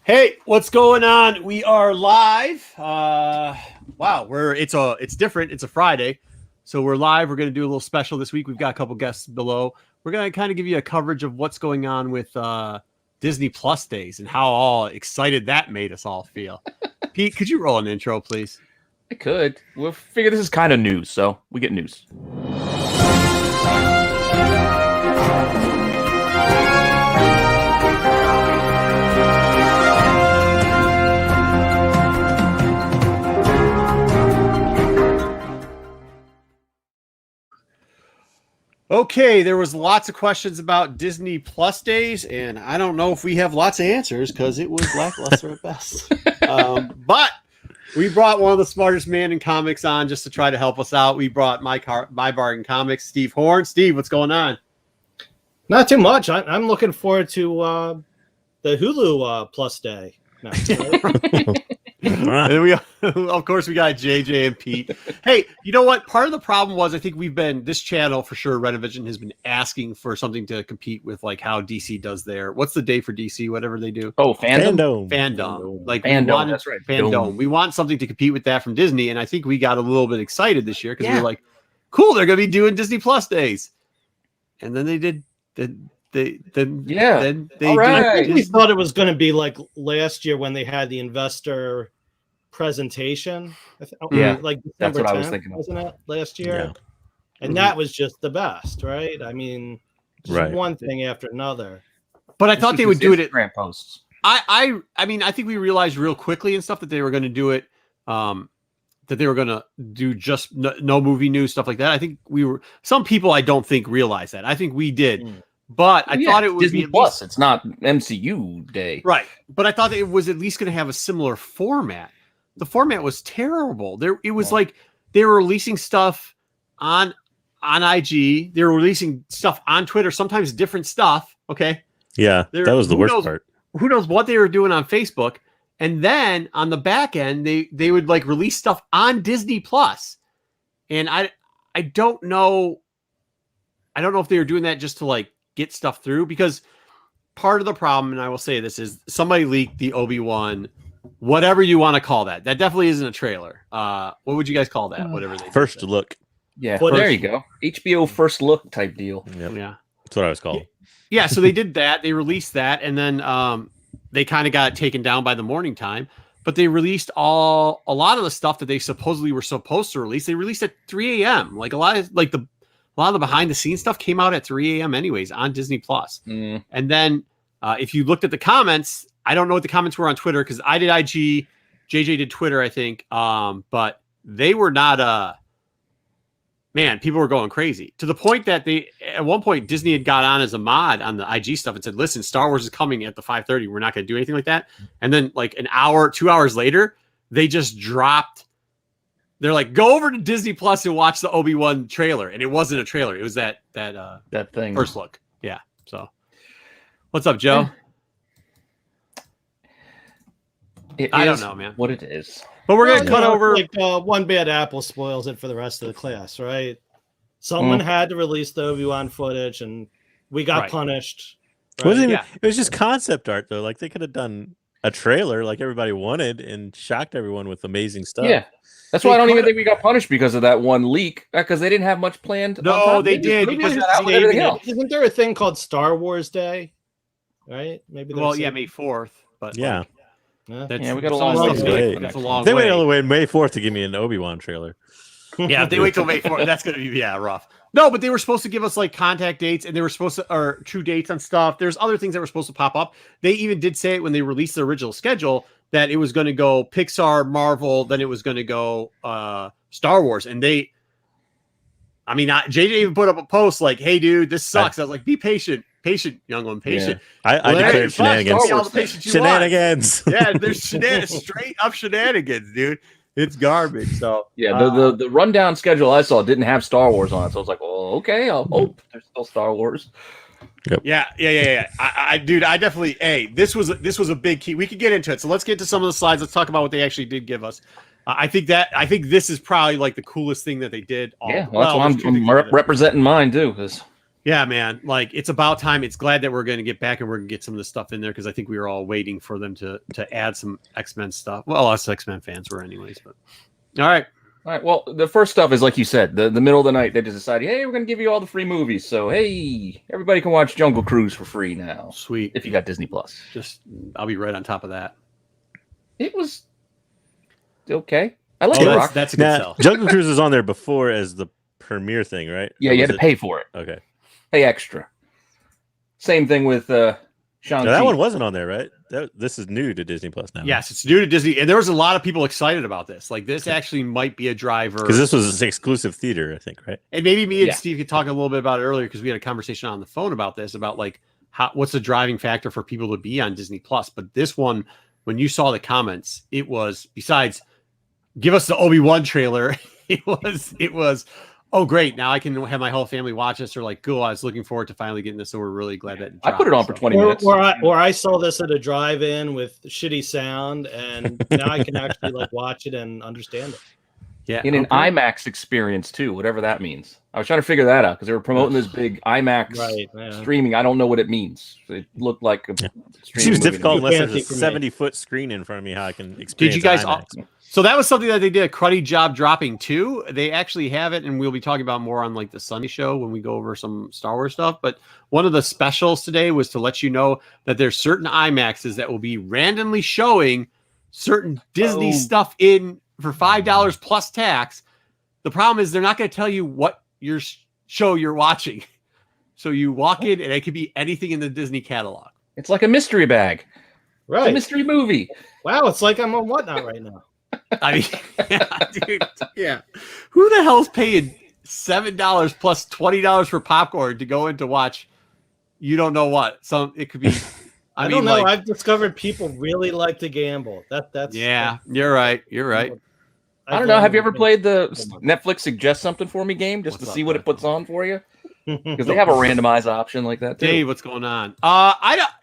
Hey, what's going on? We are live. Wow, it's different. It's a Friday, so we're live. We're going to do a little special this week. We've got a couple guests below. We're going to kind of give you a coverage of what's going on with Disney Plus days and how all excited that made us all feel. Pete, could you roll an intro, please? I could. We'll figure this is kind of news, so we get news. Okay, there was lots of questions about Disney Plus days, and I don't know if we have lots of answers because it was lackluster at best. But we brought one of the smartest man in comics on just to try to help us out. We brought My Bargain Comics, Steve Horn. Steve, what's going on? Not too much. I'm looking forward to the Hulu Plus day. And then we, of course, we got JJ and Pete. Hey, you know what? Part of the problem was I think this channel for sure, Rennavision, has been asking for something to compete with like how DC does what's the day for DC, whatever they do? Oh, Fandom. Like Fandom, that's right. Fandom. We want something to compete with that from Disney, and I think we got a little bit excited this year because we were like, cool, they're going to be doing Disney Plus days. And then they did. I think we thought it was going to be like last year when they had the investor presentation. Like December that's what 10th, I was thinking. Wasn't it last year? Yeah. And that was just the best, right? I mean, just one thing after another. But I thought they would do it at Instagram posts. I mean, I think we realized real quickly and stuff that they were going to do it. That they were going to do just no movie news, stuff like that. I think some people I don't think realized that. I think we did. But I thought it would Disney be Plus. It's not MCU day, right? But I thought that it was at least going to have a similar format. The format was terrible. It was like they were releasing stuff on IG. They were releasing stuff on Twitter. Sometimes different stuff. Okay. Yeah, that was the worst part. Who knows what they were doing on Facebook? And then on the back end, they would like release stuff on Disney Plus, and I don't know. I don't know if they were doing that just to like get stuff through, because part of the problem, and I will say this, is somebody leaked the Obi-Wan, whatever you want to call that. That definitely isn't a trailer. What would you guys call that? Whatever they first look. Yeah. Well, there you go. HBO first look type deal. Yep. Yeah. That's what I was called. Yeah. So they did that. They released that, and then they kind of got taken down by the morning time. But they released a lot of the stuff that they supposedly were supposed to release. They released at 3 a.m. Like a lot of the behind the scenes stuff came out at 3 a.m. anyways on Disney Plus. And then if you looked at the comments, I don't know what the comments were on Twitter because I did IG, JJ did Twitter, I think. But they were not man, people were going crazy to the point that at one point Disney had got on as a mod on the IG stuff and said, listen, Star Wars is coming at the 5:30. We're not going to do anything like that. And then like an hour, 2 hours later, they just dropped. They're like, go over to Disney Plus and watch the Obi-Wan trailer. And it wasn't a trailer. It was that thing. First look. Yeah. So what's up, Joe? I don't know, man. What it is. But we're going to cut over. Like one bad apple spoils it for the rest of the class, right? Someone had to release the Obi-Wan footage and we got punished. Right? It was just concept art, though. Like they could have done a trailer like everybody wanted and shocked everyone with amazing stuff. Yeah. That's why I don't even think we got punished because of that one leak, because they didn't have much planned. No, they did. Because isn't there a thing called Star Wars Day? Right? Maybe. Well, yeah, May 4th. But yeah. We got a long way. They wait all the way May 4th to give me an Obi-Wan trailer. Yeah, if they wait till May 4th, that's going to be rough. No, but they were supposed to give us like contact dates, and they were supposed to, or true dates on stuff. There's other things that were supposed to pop up. They even did say it when they released the original schedule that it was going to go Pixar, Marvel, then it was going to go Star Wars. And JJ even put up a post like, hey, dude, this sucks. I was like, be patient. Patient, young one, patient. Yeah. I declared shenanigans. Shenanigans. Yeah, there's straight up shenanigans, dude. It's garbage. So yeah, the rundown schedule I saw didn't have Star Wars on it, so I was like, "Oh, okay, I'll hope there's still Star Wars." Yep. Yeah. I definitely. Hey, this was a big key. We could get into it. So let's get to some of the slides. Let's talk about what they actually did give us. I think this is probably like the coolest thing that they did. That's why I'm representing mine too. Because Yeah, man. Like it's about time. It's glad that we're going to get back and we're going to get some of the stuff in there because I think we were all waiting for them to add some X-Men stuff. Well, us X-Men fans were anyways, but all right. All right. Well, the first stuff is like you said, the middle of the night they just decided, hey, we're gonna give you all the free movies. So hey, everybody can watch Jungle Cruise for free now. Sweet. If you got Disney Plus. I'll be right on top of that. It was okay. I like The Rock. That's a good sell. Jungle Cruise was on there before as the premiere thing, right? Yeah, you had to pay for it. Okay. Pay extra. Same thing with Shang-Chi. That one wasn't on there, right? This is new to Disney Plus now. Yes, it's new to Disney, and there was a lot of people excited about this. Like this actually might be a driver because this was an exclusive theater, I think, right? And maybe me and Steve could talk a little bit about it earlier because we had a conversation on the phone about this, about like what's the driving factor for people to be on Disney Plus. But this one, when you saw the comments, it was besides give us the Obi-Wan trailer. It was. Oh, great. Now I can have my whole family watch this. Or like, cool. I was looking forward to finally getting this. So we're really glad that I put it on for 20 minutes. Or I saw this at a drive-in with shitty sound, and now I can actually like watch it and understand it. Yeah. In an IMAX experience too, whatever that means. I was trying to figure that out because they were promoting this big IMAX streaming. I don't know what it means. It looked like a it seems difficult unless there's a 70-foot screen in front of me how I can experience. Did you guys IMAX. So that was something that they did a cruddy job dropping too. They actually have it, and we'll be talking about more on like the Sunday show when we go over some Star Wars stuff. But one of the specials today was to let you know that there's certain IMAXs that will be randomly showing certain Disney stuff in for $5 plus tax. The problem is they're not going to tell you what show you're watching. So you walk in, and it could be anything in the Disney catalog. It's like a mystery bag. Right. It's a mystery movie. Wow, it's like I'm on Whatnot right now. I mean, yeah, dude, yeah. Who the hell's paying $7 plus $20 for popcorn to go in to watch? You don't know what. It could be. I don't know. Like, I've discovered people really like to gamble. That's you're right. You're right. I don't know. Have you ever played the Netflix Suggest Something For Me game just to see what it puts on for you? Because they have a randomized option like that too. Dave, what's going on?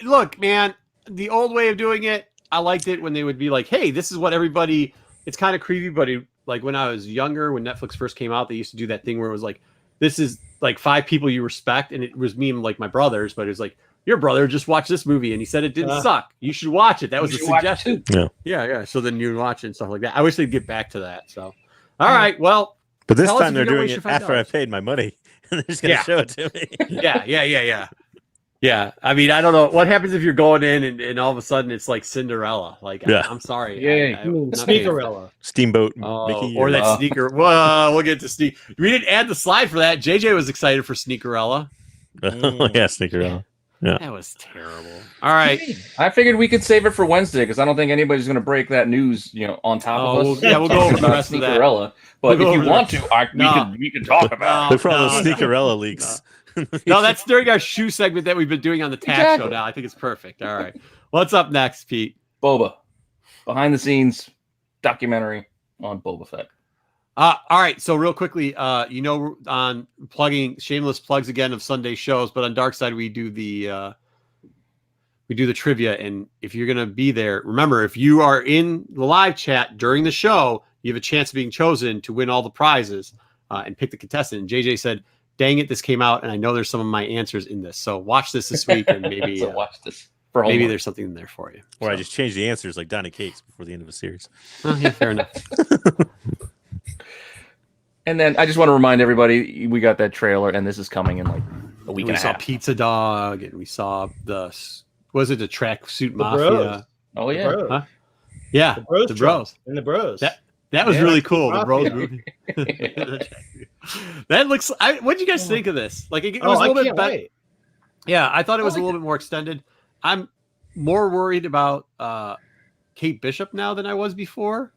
Look, man. The old way of doing it, I liked it when they would be like, "Hey, this is what everybody." It's kind of creepy, but like when I was younger, when Netflix first came out, they used to do that thing where it was like, "This is like 5 people you respect," and it was me and like my brothers, but it was like, "Your brother just watched this movie and he said it didn't suck. You should watch it." That was a suggestion. Yeah. So then you watch it and stuff like that. I wish they'd get back to that. So, all right, well, but this time they're doing it after I paid my money, and they're just gonna show it to me. Yeah, I mean, I don't know what happens if you're going in and all of a sudden it's like Cinderella. Like, I'm sorry, Sneakerella, Steamboat, Mickey, or that sneaker. Well, we'll get to sneak. We didn't add the slide for that. JJ was excited for Sneakerella. Yeah, Sneakerella. Yeah, that was terrible. All right, I figured we could save it for Wednesday because I don't think anybody's going to break that news, on top of us. Yeah, we'll go over the rest of that. But if you want to, we can talk about. Look for all those Sneakerella leaks. No, that's during our shoe segment that we've been doing on the Tax Show now. I think it's perfect. All right. What's up next, Pete? Boba. Behind the scenes documentary on Boba Fett. All right. So real quickly, on plugging shameless plugs again of Sunday shows, but on Dark Side we do the trivia. And if you're gonna be there, remember if you are in the live chat during the show, you have a chance of being chosen to win all the prizes and pick the contestant. And JJ said, "Dang it, this came out, and I know there's some of my answers in this. So watch this week, and maybe watch this. For maybe there's something in there for you." Or I just change the answers like Donny Cates before the end of a series. Oh, yeah, fair enough. And then I just want to remind everybody, we got that trailer, and this is coming in like a week and a half. We saw Pizza Dog, and we saw the Tracksuit Mafia? Bros. Oh yeah, huh? Yeah, the Bros. And the Bros. That was really cool. The Bros movie. That looks. What do you guys think of this? Like it was a little bit better. Yeah, I thought it was a little bit more extended. I'm more worried about Kate Bishop now than I was before.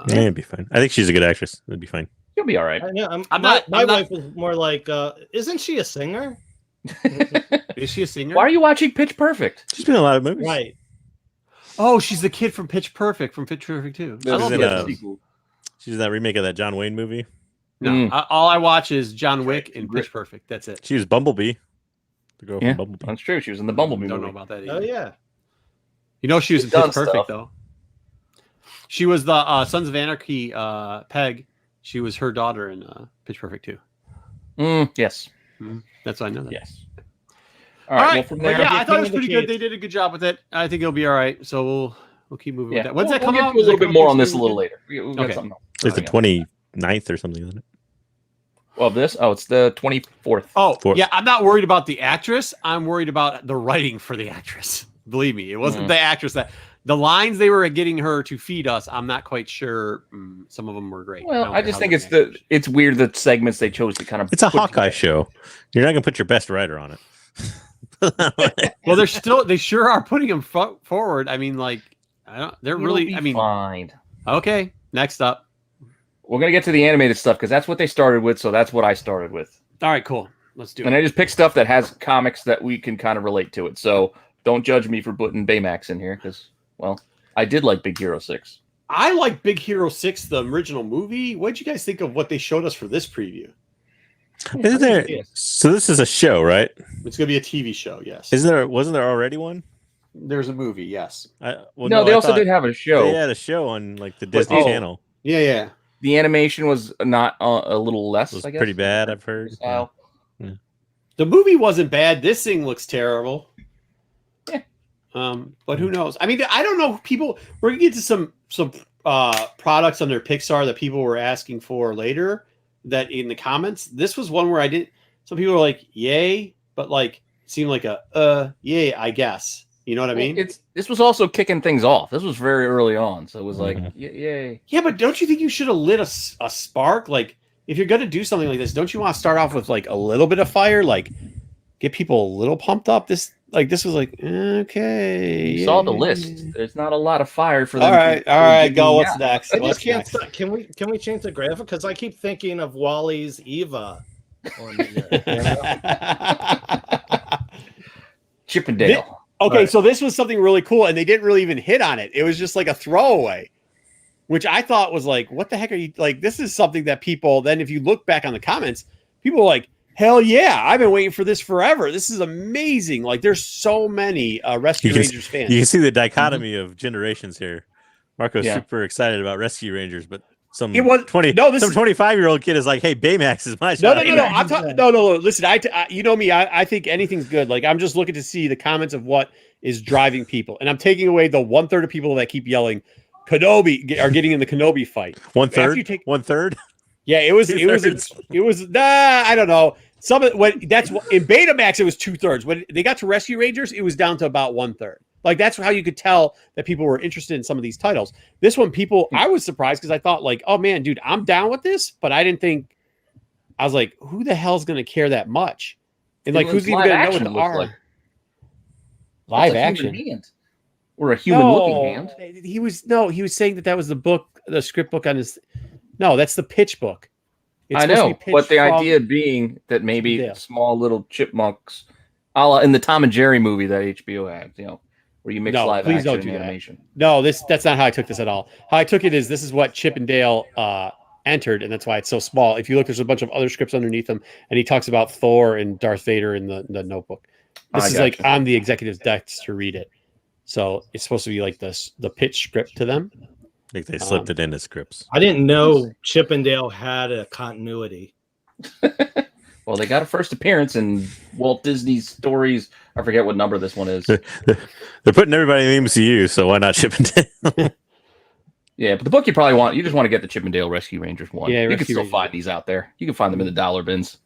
It'd be fine. I think she's a good actress. It'd be fine. You'll be all right. My wife was more like, isn't she a singer? Is she a singer? Why are you watching Pitch Perfect? She's been in a lot of movies. Right. Oh, she's the kid from Pitch Perfect 2. I love that. She's in that remake of that John Wayne movie. No, all I watch is John Wick and Pitch Perfect. That's it. She was Bumblebee. The girl from Bumblebee. That's true. She was in the Bumblebee movie. Don't know about that either. Oh yeah. She was in Pitch Perfect though. She was the Sons of Anarchy Peg. She was her daughter in Pitch Perfect 2. Yes. That's why I know that. Yes. All right. Well, from there, yeah, I thought it was pretty good. They did a good job with it. I think it'll be all right. So we'll keep moving with that. When's that come out? A little bit more on this a little later. We've got something else. It's the 29th or something, isn't it? Well, this? Oh, it's the 24th. Oh, yeah. I'm not worried about the actress. I'm worried about the writing for the actress. Believe me, it wasn't the actress that the lines they were getting her to feed us. I'm not quite sure. Some of them were great. Well, I just think it's weird the segments they chose to kind of. It's a Hawkeye show. You're not gonna put your best writer on it. Well, they sure are putting him forward. I mean, like, they're really. I mean, fine. Okay, next up. We're going to get to the animated stuff because that's what they started with, so that's what I started with. All right, cool. Let's do it. And I just picked stuff that has comics that we can kind of relate to it. So don't judge me for putting Baymax in here because, well, I did like Big Hero 6. I like Big Hero 6, the original movie. What did you guys think of what they showed us for this preview? Isn't there? So this is a show, right? It's going to be a TV show, yes. Wasn't there already one? There's a movie, yes. No, they also did have a show. They had a show on like the Disney Channel. Yeah. The animation was not a little less. It was I guess. pretty bad, I've heard. Yeah. The movie wasn't bad. This thing looks terrible. Yeah. But who knows? I mean, I don't know. We're gonna get to some products under Pixar that people were asking for later. That in the comments, this was one where I didn't. Some people were like, "Yay," but like seemed like a yay, I guess. You know what I mean? This was also kicking things off. This was very early on, so it was like, yay. Yeah, but don't you think you should have lit a spark? Like, if you're gonna do something like this, don't you want to start off with like a little bit of fire, like get people a little pumped up? This was like okay. You saw the list. There's not a lot of fire for them. All right, go. What's next? I just can't stop. Can we change the graphic? Because I keep thinking of Wally's Eva. On Chippendale. Okay, so this was something really cool, and they didn't really even hit on it. It was just like a throwaway, which I thought was like, what the heck are you like? This is something that people then, if you look back on the comments, people are like, hell yeah, I've been waiting for this forever. This is amazing. Like, there's so many Rescue Rangers fans. You can see the dichotomy of generations here. Marco's super excited about Rescue Rangers, but some 25-year-old kid is like, hey, Baymax is my shot. No. Listen, you know me. I think anything's good. Like, I'm just looking to see the comments of what is driving people, and I'm taking away the 1/3 of people that keep yelling Kenobi are getting in the Kenobi fight. 1/3. 1/3. Yeah, it was. I don't know. In Betamax it was 2/3. When they got to Rescue Rangers, it was down to about 1/3. Like, that's how you could tell that people were interested in some of these titles. This one, I was surprised because I thought like, oh man, dude, I'm down with this, but I didn't think. I was like, who the hell's going to care that much? And like, who's even going to know what the R? Like. Live action. Or a human-looking hand. He was saying that was the script book on his. No, that's the pitch book. I know, but the idea being that maybe small little chipmunks, a la in the Tom and Jerry movie that HBO had, where you mix live action and animation. No, that's not how I took this at all. How I took it is this is what Chip and Dale entered, and that's why it's so small. If you look, there's a bunch of other scripts underneath them, and he talks about Thor and Darth Vader in the notebook. This is like on the executive's decks to read it. So it's supposed to be like the pitch script to them. I think they slipped it into scripts. I didn't know Chip and Dale had a continuity. Well, they got a first appearance in Walt Disney's stories. I forget what number this one is. They're putting everybody in the MCU, so why not Chip and Dale? Yeah, but the book you just want to get the Chip and Dale Rescue Rangers one. Yeah, you can still find these out there. You can find them in the dollar bins.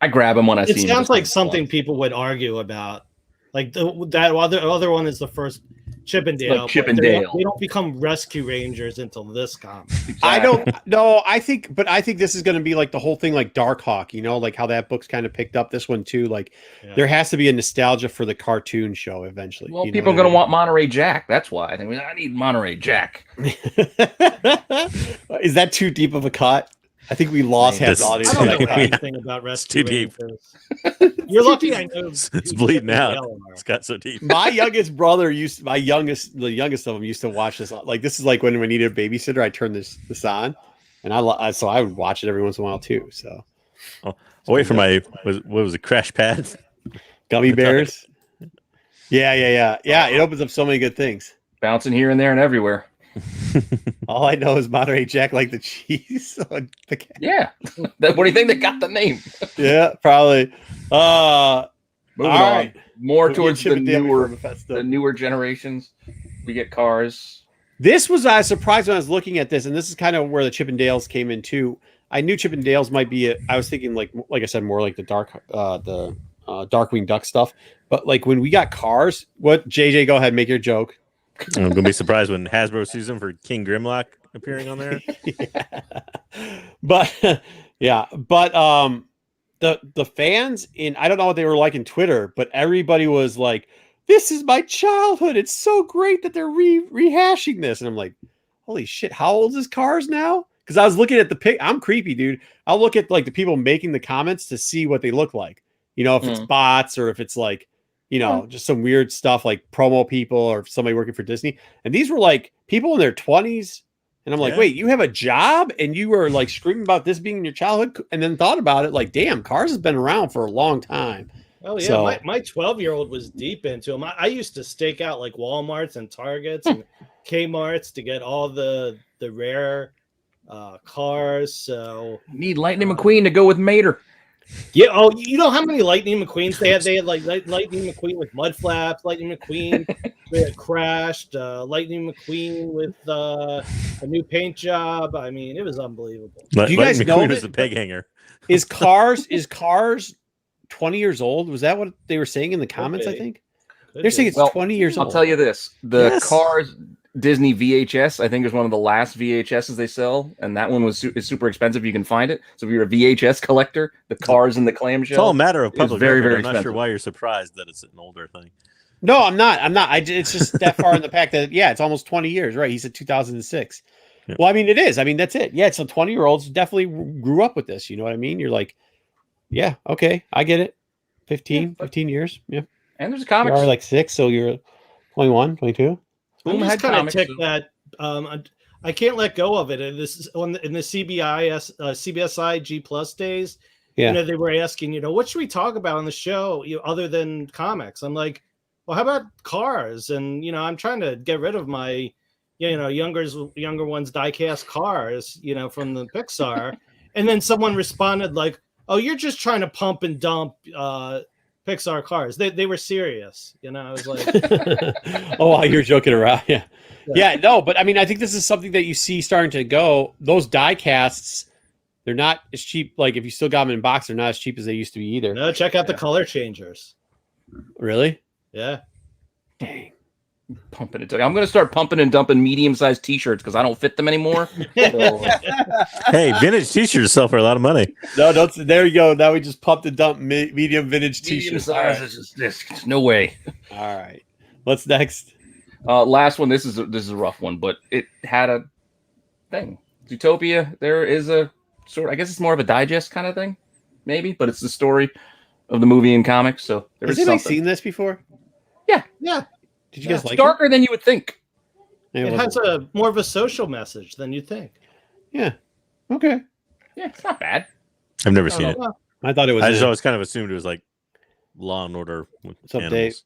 I grab them when I see them. It sounds like something people would argue about. Like that other one is the first Chip and Dale. Like Chip and Dale. They don't become Rescue Rangers until this comic. Exactly. I don't know. I think this is going to be like the whole thing, like Darkhawk. Like how that book's kind of picked up this one too. Like there has to be a nostalgia for the cartoon show eventually. Well, people are going to want Monterey Jack. That's why. I need Monterey Jack. Is that too deep of a cut? I think we lost half the audience. I don't know anything about Rescue Rangers. You're lucky I know. It's bleeding out. It's got so deep. My youngest brother the youngest of them used to watch this. Like, this is like when we needed a babysitter, I turned this on, and so I would watch it every once in a while too. So, away from what was it, Crash Pad? Gummy bears. Yeah. It opens up so many good things. Bouncing here and there and everywhere. All I know is Monterey Jack like the cheese. Yeah. What do you think they got the name? Yeah, probably. Moving on. Right. More towards the newer generations. We get cars. This was I was surprised when I was looking at this, and this is kind of where the Chip and Dales came in too. I knew Chip and Dales might be. I was thinking like I said, more like the Darkwing Duck stuff. But like when we got cars, what JJ? Go ahead, make your joke. I'm gonna be surprised when Hasbro sees them for King Grimlock appearing on there. But the fans in I don't know what they were like in Twitter, but everybody was like, "This is my childhood. It's so great that they're rehashing this." And I'm like, "Holy shit! How old is Cars now?" Because I was looking at the pic. I'm creepy, dude. I'll look at like the people making the comments to see what they look like. You know, if it's bots or if it's like, you know, just some weird stuff like promo people or somebody working for Disney. And these were like people in their 20s. And I'm like, wait, you have a job and you were like screaming about this being in your childhood, and then thought about it like, damn, Cars has been around for a long time. Oh yeah, so, my 12-year-old was deep into them. I used to stake out like Walmarts and Targets and Kmarts to get all the rare cars. So need Lightning McQueen to go with Mater. Yeah. Oh, you know how many Lightning McQueens they had? They had like Lightning McQueen with mud flaps, Lightning McQueen that crashed, Lightning McQueen with a new paint job. I mean, it was unbelievable. Do you guys know was the peg hanger? Is Cars 20 years old? Was that what they were saying in the comments? I think they're saying it's 20 years old. I'll tell you this: the Cars Disney VHS, I think, is one of the last VHSs they sell, and that one is super expensive. You can find it. So if you're a VHS collector, the Cars in the clamshell. It's all a matter of public. Very, very I'm expensive. not sure why you're surprised that it's an older thing. No, I'm not. It's just that far in the fact that it's almost 20 years, right? He said 2006. Yeah. Well, I mean, it is. I mean, that's it. Yeah, so 20-year-olds definitely grew up with this. You know what I mean? You're like, yeah, okay, I get it. 15 years. Yeah. And there's comics. You're like 6, so you're 21, 22. I'm just kind of ticked that I can't let go of it. And this is in the CBSI G Plus days. Yeah. You know, they were asking, you know, what should we talk about on the show, other than comics? I'm like, well, how about Cars? And you know, I'm trying to get rid of my, younger ones diecast Cars, from the Pixar. And then someone responded like, "Oh, you're just trying to pump and dump Pixar Cars." They were serious, I was like, "Oh, you're joking around." Yeah. No, but I mean, I think this is something that you see starting to go. Those die casts, they're not as cheap. Like if you still got them in box, they're not as cheap as they used to be either. No, check out the color changers. Really? Yeah. Dang. Pumping it. I'm going to start pumping and dumping medium-sized T-shirts because I don't fit them anymore. So. Hey, vintage T-shirts sell for a lot of money. No, don't. There you go. Now we just pumped and dumped medium vintage T-shirts. Medium size is just no way. All right. What's next? Last one. This is a rough one, but it had a thing. Zootopia. There is a sort. I guess it's more of a digest kind of thing, maybe, but it's the story of the movie and comics. So has anybody seen this before? Yeah. Did you guys like it? It's darker than you would think. It has a more of a social message than you think. Yeah. Okay. Yeah, it's not bad. I've never seen it. I thought it was. I just always kind of assumed it was like Law and Order with animals.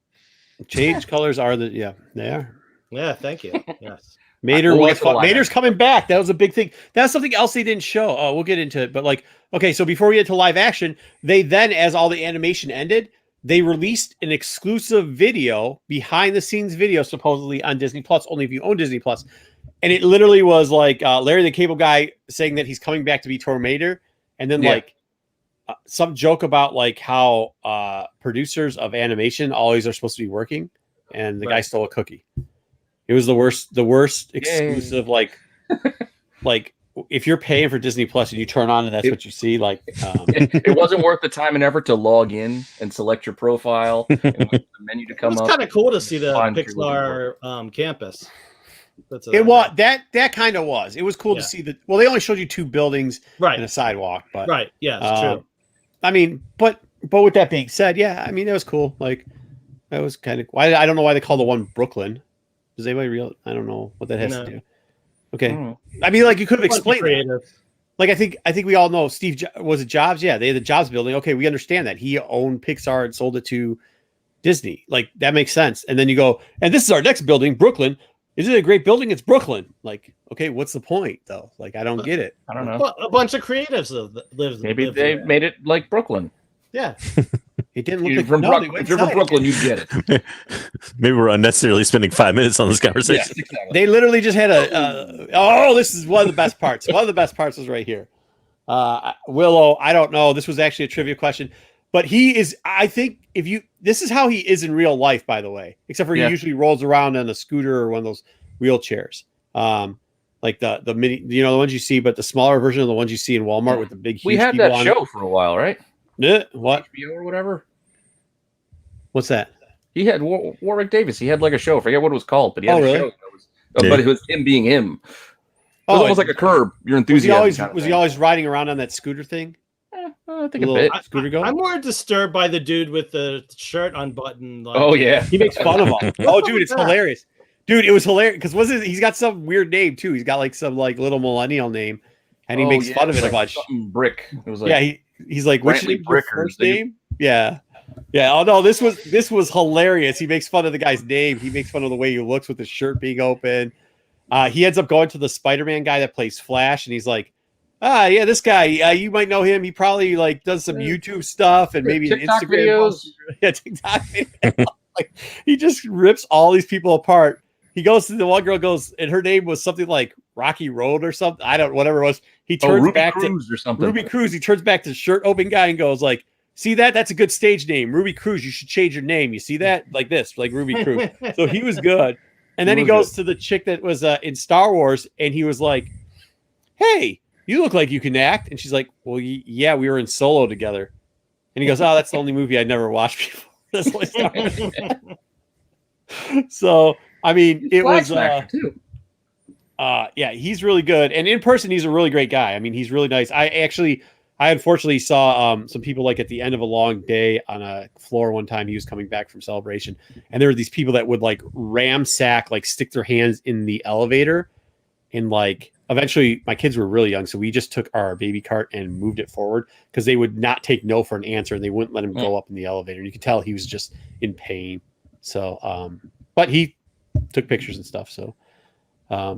Change colors are they are. Yeah, thank you. Yes. Mater was fun. Mater's coming back. That was a big thing. That's something else they didn't show. Oh, we'll get into it. But okay, so before we get to live action, they then, as all the animation ended, they released an exclusive video, behind the scenes video, supposedly on Disney Plus, only if you own Disney Plus. And it literally was like Larry the Cable Guy saying that he's coming back to be Tormater. And then some joke about like how producers of animation always are supposed to be working. And the guy stole a cookie. It was the worst exclusive, like if you're paying for Disney Plus and you turn on and that's what you see, it wasn't worth the time and effort to log in and select your profile and wait for the menu to come up. It's kind of cool to see the Pixar campus. That kind of was. It was cool to see that. Well, they only showed you 2 buildings and a sidewalk, but yeah, it's true. I mean, but with that being said, I mean, it was cool. Like that was kind of. I don't know why they call the one Brooklyn. Does anybody I don't know what that has to do. Okay. I mean, like you could have explained that. Like I think we all know was it Jobs? Yeah, they had the Jobs building. Okay, we understand that he owned Pixar and sold it to Disney. Like that makes sense. And then you go, and this is our next building, Brooklyn. Is it a great building? It's Brooklyn. Like, okay, what's the point though? Like, I don't get it. I don't know. Well, a bunch of creatives live. Maybe they made it like Brooklyn. Yeah. It didn't look like if you're from Brooklyn, you get it. Maybe we're unnecessarily spending 5 minutes on this conversation. Yeah, exactly. They literally just had this is one of the best parts. One of the best parts was right here. Willow, I don't know. This was actually a trivia question, but he is, I think this is how he is in real life, by the way, except for he usually rolls around on a scooter or one of those wheelchairs. Like the mini, the ones you see, but the smaller version of the ones you see in Walmart with the big, huge we had that show for a while, right? What? HBO or whatever. What's that? He had Warwick Davis. He had like a show. I forget what it was called, but he had a show. But it was him being him. It was almost like a Curb Your Enthusiasm. Was he always riding around on that scooter thing? I think a bit. Scooter go? I'm more disturbed by the dude with the shirt unbuttoned. He makes fun of him. Oh, dude, it's hilarious. Dude, it was hilarious because he's got some weird name too. He's got like some like little millennial name, and he makes fun of it a bunch. Brick. It was like he's like, which is your first name? Yeah. Oh no, this was hilarious. He makes fun of the guy's name. He makes fun of the way he looks with his shirt being open. He ends up going to the Spider-Man guy that plays Flash, and he's like, this guy, you might know him. He probably like does some YouTube stuff and maybe TikTok an Instagram videos. Yeah, TikTok videos. Like, he just rips all these people apart. He goes to the one girl and her name was something like Rocky Road or something. I don't, whatever it was. He turns back Cruz to or something. Ruby Cruz. He turns back to the shirt open guy and goes like, see that? That's a good stage name. Ruby Cruz. You should change your name. You see that? Like this, like Ruby Cruz. So he was good. And then he goes to the chick that was in Star Wars and he was like, hey, you look like you can act. And she's like, well, yeah, we were in Solo together. And he goes, oh, that's the only movie I never watched before. That's what Star Wars. So, I mean, it was too. He's really good. And in person, he's a really great guy. I mean, he's really nice. I unfortunately saw some people like at the end of a long day on a floor one time. He was coming back from Celebration, and there were these people that would like ramsack, like stick their hands in the elevator, and like eventually my kids were really young, so we just took our baby cart and moved it forward because they would not take no for an answer, and they wouldn't let him go up in the elevator. And you could tell he was just in pain. So, but he took pictures and stuff. So,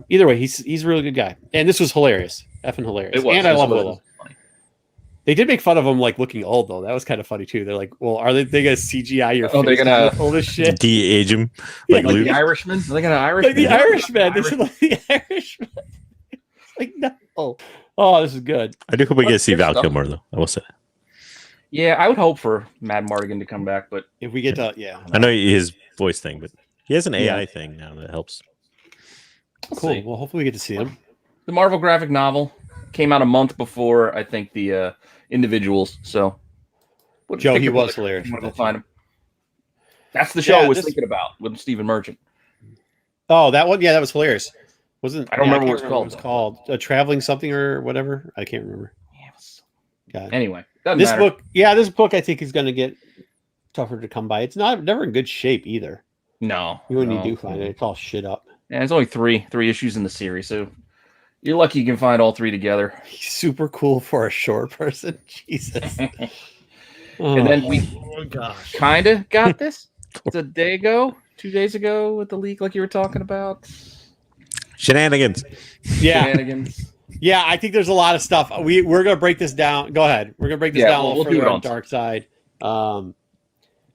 either way, he's a really good guy, and this was hilarious, effing hilarious. And I love Willow. They did make fun of him like looking old though. That was kind of funny too. They're like, "Well, are they gonna CGI your face? They're gonna old as shit, de-age him like the Irishman? Are they gonna Irishman? Like the Irishman? They should like the Irishman. Like no. Oh, this is good. I do hope we get to see Val Kilmer though. I will say. Yeah, I would hope for Mad Mardigan to come back, but if we get to, I know his voice thing, but he has an AI thing now that helps. Cool. Well, hopefully we get to see him. The Marvel graphic novel came out a month before I think the Individuals. So, Joe, he was hilarious. Go find him. That's the show I was thinking about with Stephen Merchant. Oh, that one, that was hilarious. I don't remember what it's called. Traveling something or whatever. I can't remember. Anyway, this book I think is going to get tougher to come by. It's never in good shape either. No, when you do find it, it's all shit up. And it's only three issues in the series, so you're lucky you can find all three together. He's super cool for a short person. Jesus. And then we kind of got this. It's a day ago, 2 days ago with the leak, like you were talking about. Shenanigans. Yeah. Shenanigans. Yeah, I think there's a lot of stuff. We're going to break this down. Go ahead. We're going to break this down a little further on Dark Side.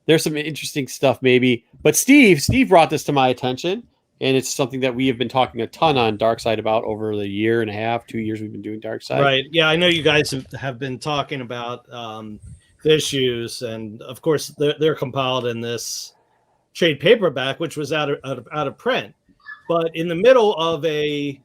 There's some interesting stuff maybe. But Steve brought this to my attention, and it's something that we have been talking a ton on Dark Side about over the year and a half, 2 years we've been doing Dark Side. Right. Yeah, I know you guys have been talking about the issues, and of course they're compiled in this trade paperback, which was out of print. But in the middle of a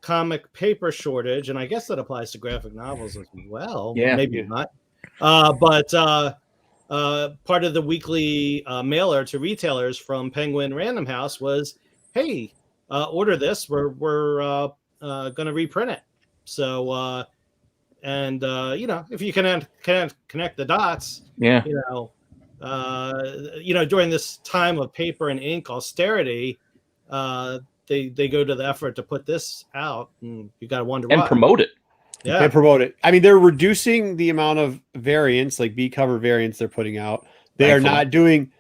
comic paper shortage, and I guess that applies to graphic novels as well. Yeah, maybe not. But part of the weekly mailer to retailers from Penguin Random House was, "Hey, order this. We're going to reprint it." So, if you can connect the dots, during this time of paper and ink austerity, they go to the effort to put this out, and you got to wonder and why. Promote it. Yeah, and promote it. I mean, they're reducing the amount of variants, like B cover variants, they're putting out. They are not doing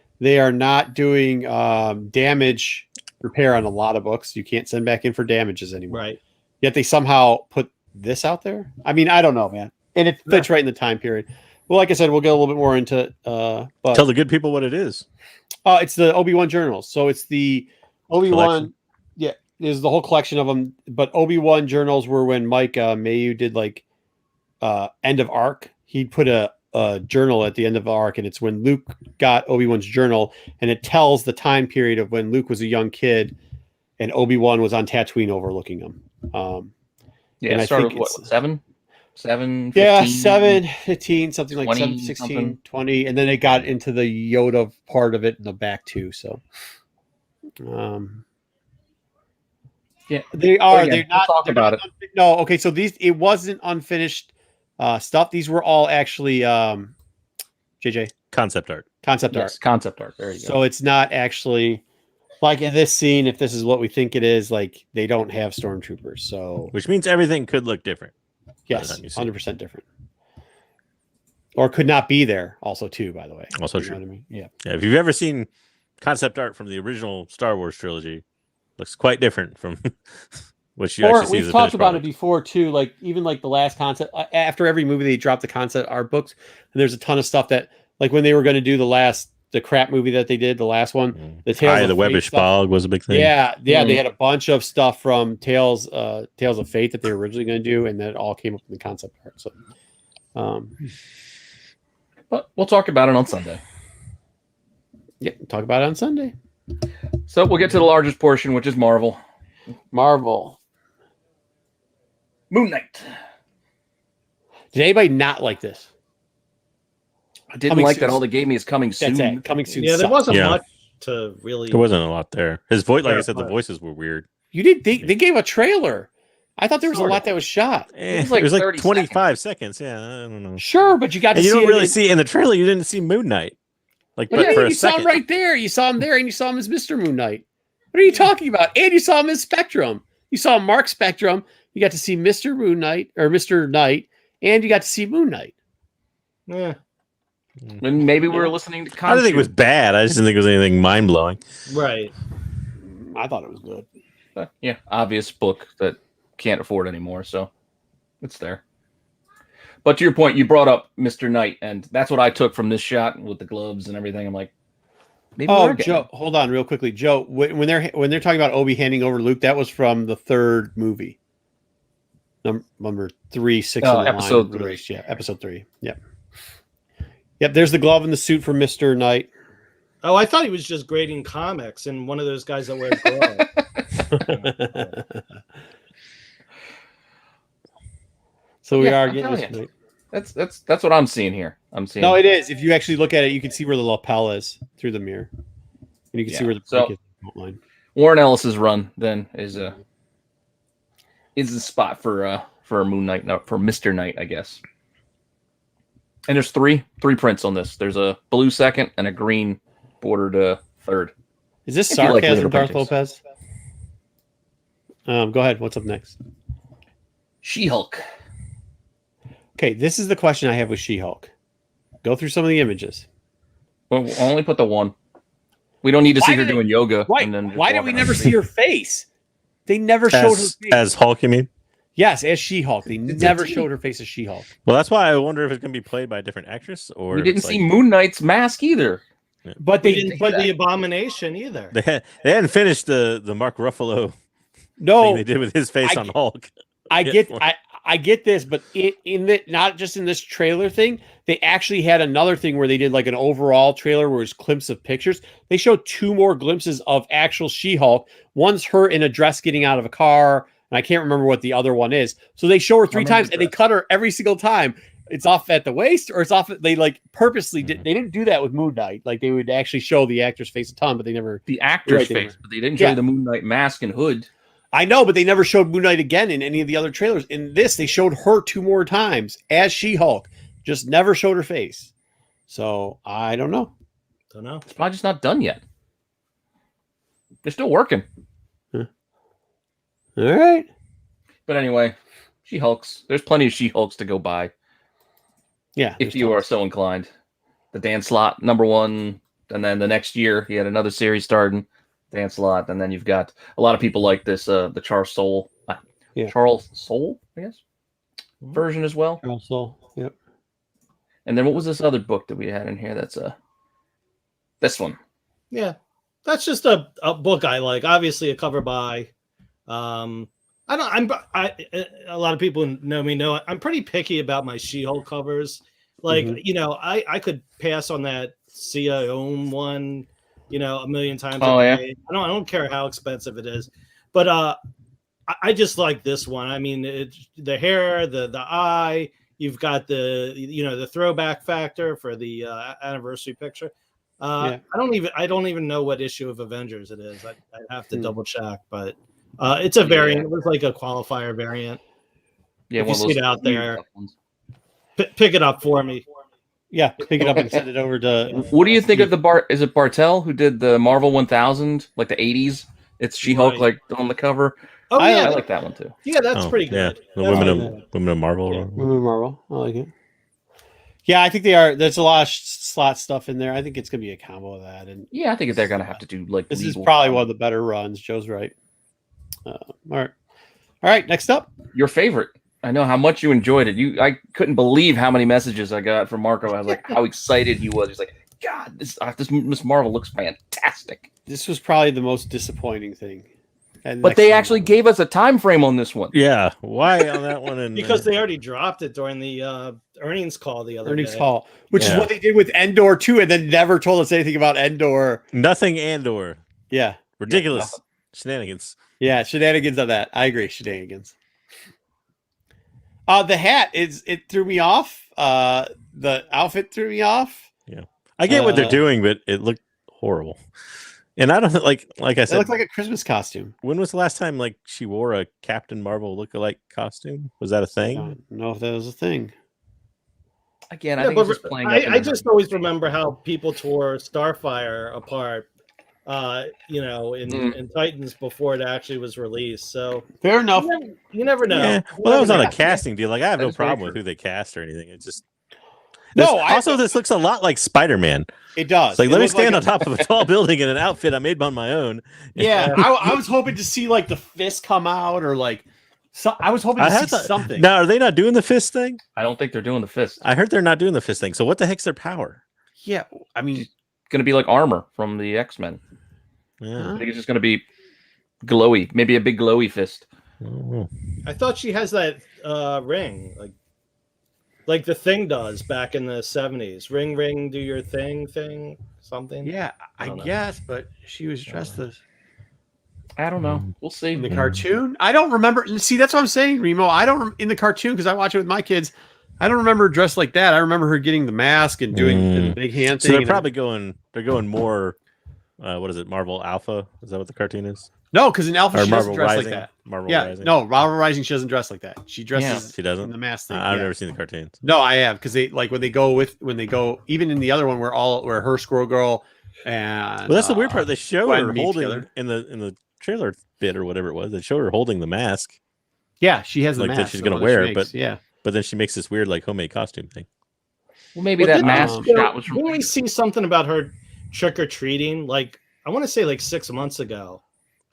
damage repair on a lot of books. You can't send back in for damages anymore. Right. Yet they somehow put this out there. I mean, I don't know, man. And it fits right in the time period. Well, like I said, we'll get a little bit more into it. But tell the good people what it is. It's the Obi-Wan journals. So it's the Obi-Wan. Yeah, there's the whole collection of them. But Obi-Wan journals were when Mike Mayu did like end of arc. He put a journal at the end of the arc, and it's when Luke got Obi-Wan's journal, and it tells the time period of when Luke was a young kid and Obi-Wan was on Tatooine overlooking him. And I started with what, 7, 15? Yeah, 7, 15, something like 20, 7, 16, something. 20. And then they got into the Yoda part of it in the back too. So, yeah, they are. Again, they're not talk about it. No, okay. So it wasn't unfinished stuff. These were all actually JJ concept art. Concept art. There you go. So it's not actually like in this scene. If this is what we think it is, like they don't have stormtroopers. So which means everything could look different. Yes, 100% different. Or could not be there. Also, too. By the way, also true. What I mean? Yeah. If you've ever seen concept art from the original Star Wars trilogy, looks quite different from what you actually see. We've talked about it before too. Like even like the last concept after every movie, they drop the concept art books, and there's a ton of stuff that like when they were going to do the crap movie that they did, the last one, the Tales of the Webbish Bog was a big thing. Yeah, they had a bunch of stuff from Tales of Fate that they were originally going to do, and that all came up in the concept art. So, but we'll talk about it on Sunday. Yeah, talk about it on Sunday. So we'll get to the largest portion, which is Marvel. Moon Knight. Did anybody not like this? I didn't like that all they gave me is coming soon. That's it. Coming soon. Yeah, there wasn't much to really. There wasn't a lot there. His voice, like I said, the voices were weird. You did. They gave a trailer. I thought there was a lot that was shot. It was like 25 seconds. Yeah, I don't know. Sure, but you got to see. You don't really see in the trailer. You didn't see Moon Knight. Like, but for a you saw him right there. You saw him there, and you saw him as Mr. Moon Knight. What are you talking about? And you saw him as Spectrum. You saw Mark Spectrum. You got to see Mr. Moon Knight or Mr. Knight, and you got to see Moon Knight. Yeah. And maybe we were listening to. I didn't think it was bad. I just didn't think it was anything mind blowing. Right. I thought it was good. Yeah, obvious book that can't afford anymore, so it's there. But to your point, you brought up Mr. Knight, and that's what I took from this shot with the gloves and everything. I'm like, maybe. Oh, Joe, hold on, real quickly, Joe. When they're talking about Obi handing over Luke, that was from the third movie, number 3, 6, episode 3. Yeah, episode 3. Yep. Yep. There's the glove and the suit for Mr. Knight. Oh, I thought he was just grading comics and one of those guys that wears gloves. So we are getting this. That's what I'm seeing here. No, it is. If you actually look at it, you can see where the lapel is through the mirror, and you can see where the line. Warren Ellis's run then is the spot for Moon Knight, no, for Mr. Knight, I guess. And there's three prints on this. There's a blue second and a green bordered third. Is this sarcasm, Darth Lopez? Go ahead. What's up next? She-Hulk. Okay, this is the question I have with She-Hulk. Go through some of the images. Well, we'll only put the one. We don't need to see her doing yoga. Right. And then why did we never see her face? They never showed her face. As Hulk, you mean? Yes, as She-Hulk. They never showed her face as She-Hulk. Well, that's why I wonder if it's going to be played by a different actress. Or we didn't see Moon Knight's mask either. Yeah. But they didn't put the Abomination either. They hadn't finished the Mark Ruffalo thing they did with his face on Hulk. I get this, but not just in this trailer thing, they actually had another thing where they did like an overall trailer where it's clips of pictures. They showed 2 more glimpses of actual She-Hulk. One's her in a dress getting out of a car, and I can't remember what the other one is. So they show her 3 times, and they cut her every single time. It's off at the waist, or it's off. They like purposely did. They didn't do that with Moon Knight. Like they would actually show the actor's face a ton, but they never the actor's face, but they didn't show the Moon Knight mask and hood. I know, but they never showed Moon Knight again in any of the other trailers. In this, they showed her 2 more times as She-Hulk, just never showed her face. So I don't know. It's probably just not done yet. They're still working. All right. But anyway, She-Hulks. There's plenty of She-Hulks to go by. Yeah. If you are so inclined. The Dan Slott, #1. And then the next year, he had another series starting. Dan Slott, and then you've got a lot of people like this, the Charles Soule, Charles Soule, I guess, version as well. Charles Soule, yep. And then what was this other book that we had in here? That's this one. Yeah, that's just a book I like. Obviously, a cover by. A lot of people who know me know I'm pretty picky about my She-Hulk covers. Like, I could pass on that Sia Ohm one, a million times. I don't care how expensive it is, but I just like this one. I mean, the hair, the eye. You've got the throwback factor for the anniversary picture. I don't even know what issue of Avengers it is. I'd have to double check, but it's a variant. It was like a qualifier variant. Yeah, if you see it out there, pick it up for me. Yeah, pick it up and send it over to. What do you think of is it Bartel who did the Marvel 1000, like the 80s? It's She-Hulk like on the cover. Oh, I like that one too. Yeah, that's pretty good. The Women of Marvel. Women of Marvel. I like it. Yeah, I think they are. There's a lot of slot stuff in there. I think it's gonna be a combo of that. And yeah, I think they're gonna have to do like. This is probably one of the better runs. Joe's right. All right. Next up, your favorite. I know how much you enjoyed it. I couldn't believe how many messages I got from Marco. I was like, how excited he was. He's like, God, this Miss Marvel looks fantastic. This was probably the most disappointing thing. But they actually gave us a time frame on this one. Yeah, why on that one? Because they already dropped it during the earnings call the other day. Call, which is what they did with Endor too, and then never told us anything about Endor. Nothing Andor. Yeah, ridiculous shenanigans. Yeah, shenanigans on that. I agree, shenanigans. The hat it threw me off. The outfit threw me off. Yeah, I get what they're doing, but it looked horrible. And I don't like I said, it looked like a Christmas costume. When was the last time she wore a Captain Marvel lookalike costume? Was that a thing? I don't know if that was a thing. Again, I think it's just playing. I just always remember how people tore Starfire apart, in Titans before it actually was released. So fair enough. You never know. Yeah. Well, that was on a casting deal. Like I have no problem with who they cast or anything. It's just. This looks a lot like Spider-Man. It does. It's like, let me stand on top of a tall building in an outfit I made on my own. Yeah, I was hoping to see the fist come out or I was hoping to see something. Now, are they not doing the fist thing? I don't think they're doing the fist. I heard they're not doing the fist thing. So what the heck's their power? Yeah, I mean, it's going to be like armor from the X-Men. Yeah. I think it's just going to be glowy, maybe a big glowy fist. Oh. I thought she has that ring, like the Thing does back in the 70s. Ring, ring, do your thing, something. Yeah, I guess, but she was dressed as. I don't know. We'll see. In the cartoon? I don't remember. See, that's what I'm saying, Remo. I don't in the cartoon because I watch it with my kids. I don't remember her dressed like that. I remember her getting the mask and doing the big hand thing. So they're probably going more. What is it? Marvel Alpha? Is that what the cartoon is? No, because in Alpha she doesn't dress Rising? like that. Rising? No, Marvel Rising she doesn't dress like that. She dresses. She doesn't. In the mask thing. I've never seen the cartoons. No, I have because they when they go even in the other one where her Squirrel Girl and well, that's the weird part. They show her holding together. in the trailer bit or whatever it was. They show her holding the mask. Yeah, she has the mask that she's gonna wear it, but then she makes this weird homemade costume thing. Well, maybe that mask shot was. Didn't we see something about her trick or treating? I want to say 6 months ago.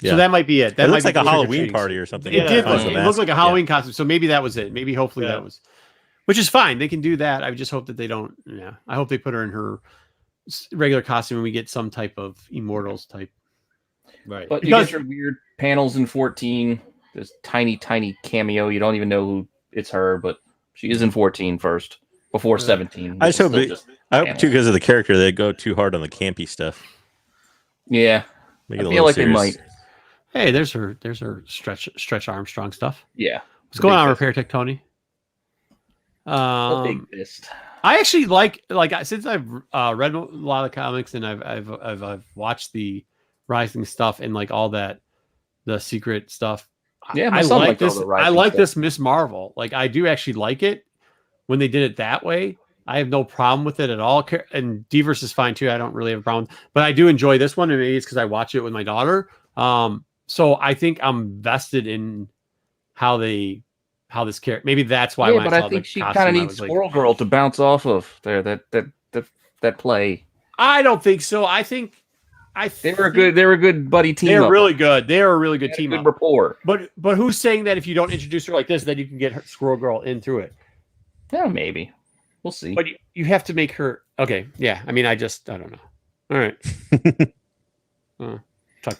Yeah. So that might be it. That looks like a Halloween party or something. It did. It looked like a Halloween costume. So maybe that was it. Maybe hopefully that was, which is fine. They can do that. I just hope that they don't. Yeah, I hope they put her in her regular costume and we get some type of Immortals type. Right. But because you get your weird panels in 14. This tiny cameo. You don't even know who it's her, but she is in 14 first before 17. I hope too because of the character they go too hard on the campy stuff. Yeah, I feel like they might. Hey, there's her stretch Armstrong stuff. Yeah. What's going on, Repair Tech Tony? Big fist. I actually like since I've read a lot of comics and I've watched the Rising stuff and all that the secret stuff. Yeah, I like this. I like this Miss Marvel. I do actually like it when they did it that way. I have no problem with it at all. And D-Verse is fine too. I don't really have a problem, but I do enjoy this one. And maybe it's because I watch it with my daughter. So I think I'm vested in how this character. Maybe that's why. Yeah, but I think she kind of needs Squirrel Girl to bounce off of there. That play. I don't think so. I think They were a good buddy team. They're really good. They're a really good team. Good rapport. But who's saying that if you don't introduce her like this, then you can get Squirrel Girl in through it? Yeah, maybe. We'll see. But you have to make her okay. Yeah, I mean, I don't know. All right.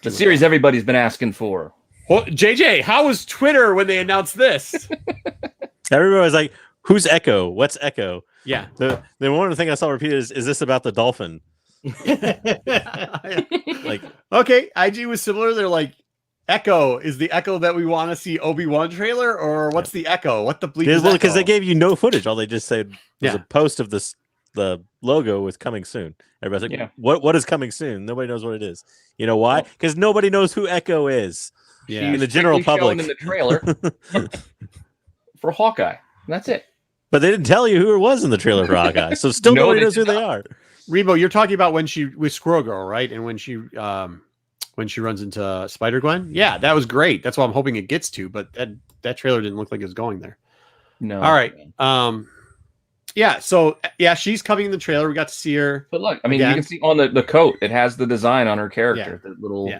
The series everybody's been asking for. Well, JJ, how was Twitter when they announced this? Everybody was like, "Who's Echo? What's Echo?" Yeah. The one of the things I saw repeated is this about the dolphin? Like, okay, IG was similar. They're like, Echo is the Echo that we want to see Obi-Wan trailer, or what's the Echo? What the bleep? Well, because they gave you no footage. All they just said was a post of the logo with coming soon. Everybody's like, what is coming soon? Nobody knows what it is. You know why? Because nobody knows who Echo is. Yeah, in the general public. In the trailer for Hawkeye. That's it. But they didn't tell you who it was in the trailer for Hawkeye, so still nobody knows who they are. Rebo, you're talking about when she with Squirrel Girl, right? And when she runs into Spider-Gwen. Yeah, that was great. That's what I'm hoping it gets to. But that trailer didn't look like it was going there. No. All right. Yeah. So she's coming in the trailer. We got to see her. But look, I mean, you can see on the coat, it has the design on her character. The little,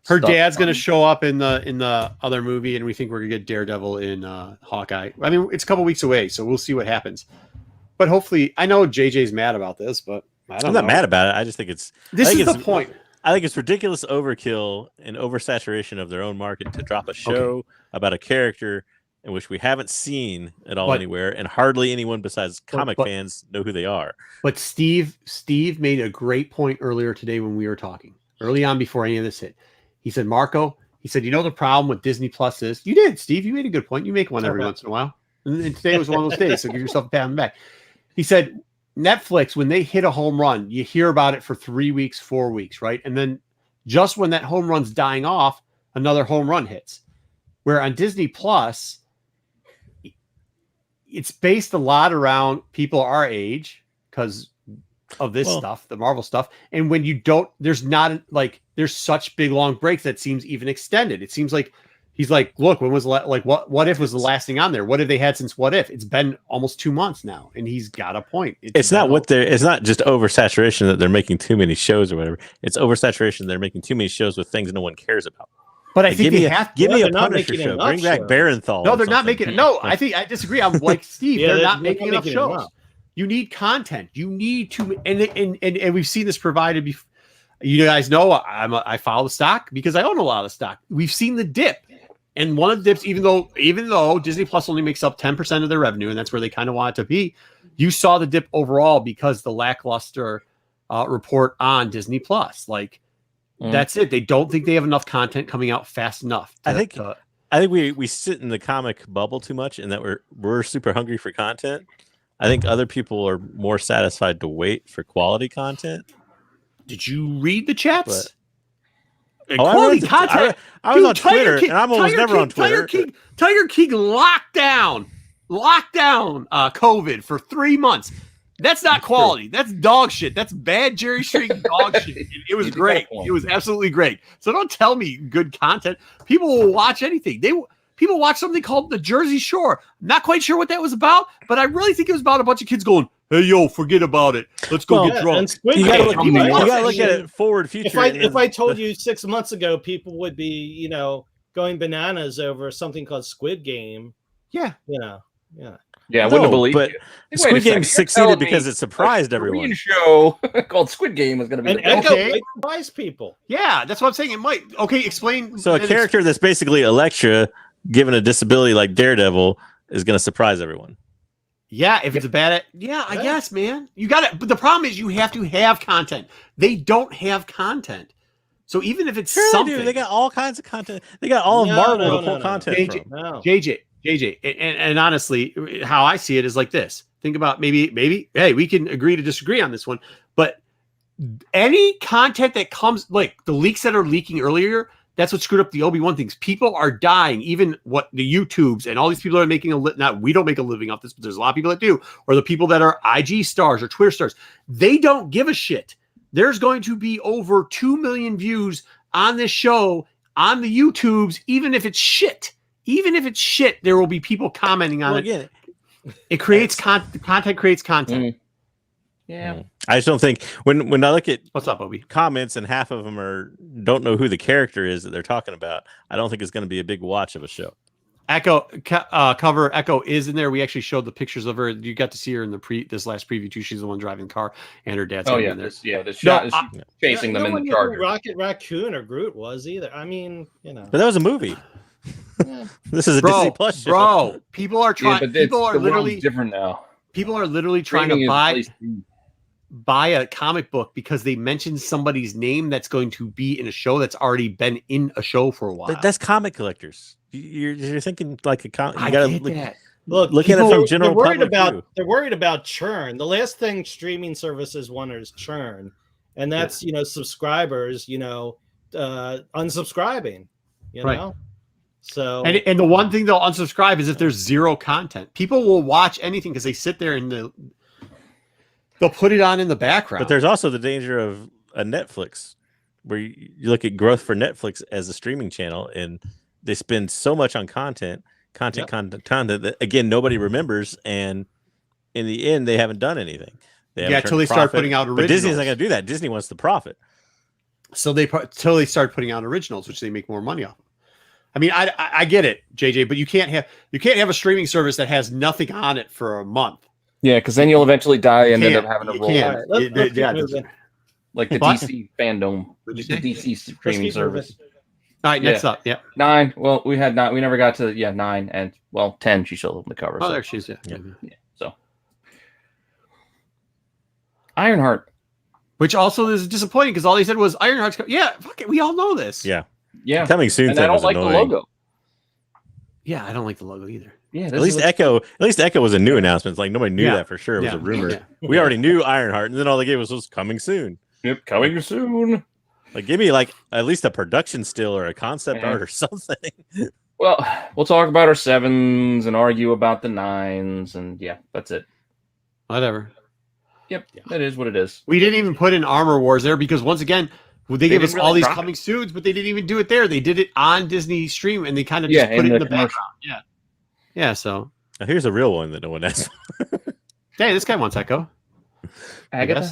her dad's going to show up in the other movie, and we think we're going to get Daredevil in Hawkeye. I mean, it's a couple weeks away, so we'll see what happens. But hopefully, I know JJ's mad about this, but I'm not mad about it. I just think it's the point. I think it's ridiculous overkill and oversaturation of their own market to drop a show about a character in which we haven't seen at all anywhere, and hardly anyone besides comic fans know who they are. But Steve made a great point earlier today when we were talking, early on before any of this hit. He said, Marco, you know the problem with Disney Plus is, you did, Steve, you made a good point. You make one every once in a while. And today was one of those days, so give yourself a pat on the back. He said, Netflix, when they hit a home run, you hear about it for 3 weeks, 4 weeks, right? And then just when that home run's dying off, another home run hits. Where on Disney Plus, it's based a lot around people our age because of this stuff, the Marvel stuff. And when you don't, there's such big long breaks that seems even extended. It seems like he's like, look, when was what if was the last thing on there? What have they had since What If? It's been almost 2 months now, and he's got a point. It's not just oversaturation that they're making too many shows or whatever. It's oversaturation. They're making too many shows with things no one cares about. But I think give me a Punisher show. Bring back Barenthal. No, they're not making it. No, I disagree. I'm like Steve. They're not making enough shows. You need content. You need to, and we've seen this provided before. You guys know I follow the stock because I own a lot of the stock. We've seen the dip, and one of the dips, even though Disney Plus only makes up 10% of their revenue, and that's where they kind of want it to be. You saw the dip overall because the lackluster report on Disney Plus. That's it. They don't think they have enough content coming out fast enough. I think we sit in the comic bubble too much, and that we're super hungry for content. I think other people are more satisfied to wait for quality content. Did you read the chats? Quality content. I was on Twitter, and I'm almost never on Twitter. Tiger King locked down COVID for 3 months. That's not quality. That's dog shit. That's bad Jerry String dog shit. It was great. It was absolutely great. So don't tell me good content. People will watch anything. People watch something called The Jersey Shore. Not quite sure what that was about, but I really think it was about a bunch of kids going, hey, yo, forget about it. Let's go get drunk. You got to look at it forward future. If I told you 6 months ago, people would be, going bananas over something called Squid Game. Yeah. Yeah, I wouldn't believe it. Squid Game succeeded because it surprised everyone. A Korean show called Squid Game was going to be surprise people. Yeah, that's what I'm saying. It might. Okay, explain. So a character that's basically Elektra, given a disability like Daredevil, is going to surprise everyone. Yeah, if it's a bad... Yeah, I guess, man. You got it. But the problem is you have to have content. They don't have content. So even if it's something... They got all kinds of content. They got all of Marvel to pull content from. JJ, and honestly, how I see it is like this. Think about maybe, hey, we can agree to disagree on this one, but any content that comes, like the leaks that are leaking earlier, that's what screwed up the Obi-Wan things. People are dying, even what the YouTubes and all these people are making we don't make a living off this, but there's a lot of people that do, or the people that are IG stars or Twitter stars. They don't give a shit. There's going to be over 2 million views on this show on the YouTubes, even if it's shit. Even if it's shit, there will be people commenting on it. It creates content creates content. Yeah. I just don't think when I look at What's up, Obi? comments and half of them don't know who the character is that they're talking about, I don't think it's going to be a big watch of a show. Echo cover Echo is in there. We actually showed the pictures of her. You got to see her in this last preview too. She's the one driving the car, and her dad's in there. The shot is chasing them in the Charger. Rocket Raccoon or Groot was either. I mean, but that was a movie. This is a Disney Plus show. Bro, people are trying. But people are literally different now. People are literally trying to buy a comic book because they mentioned somebody's name that's going to be in a show that's already been in a show for a while. That's comic collectors. You're thinking like a comic. I get that. Look at it from general public. They're worried about churn. The last thing streaming services want is churn, and that's subscribers unsubscribing. You know. So and the one thing they'll unsubscribe is if there's zero content. People will watch anything because they sit there and they'll put it on in the background. But there's also the danger of a Netflix, where you look at growth for Netflix as a streaming channel, and they spend so much on content that again nobody remembers, and in the end they haven't done anything. Until they start putting out originals. But Disney's not going to do that. Disney wants the profit, so until they start putting out originals, which they make more money off. I mean, I get it, JJ, but you can't have a streaming service that has nothing on it for a month. Yeah, because then you'll eventually die and end up having to roll. Like the DC fandom, the DC streaming service. All right, next up. Yeah. 9. Well, we had 9. We never got to 9 and 10. She showed up in the cover. Oh, there she is. Yeah. So Ironheart, which also is disappointing because all they said was Ironheart's. Fuck it, we all know this. Yeah, coming soon. And I don't like the logo. Yeah, I don't like the logo either. Yeah, at least Echo was a new announcement. It's like nobody knew that for sure. It was a rumor. Yeah. We already knew Ironheart, and then all they gave us was coming soon. Yep, coming soon. Like, give me at least a production still or a concept art or something. Well, we'll talk about our 7s and argue about the 9s, and that's it. Whatever. Yep, that is what it is. We didn't even put in Armor Wars there because once again, they gave us all these coming soons, but they didn't even do it there. They did it on Disney Stream, and they kind of just put it in the background. Yeah. So here's a real one that no one asked. Hey, this guy wants Echo. Agatha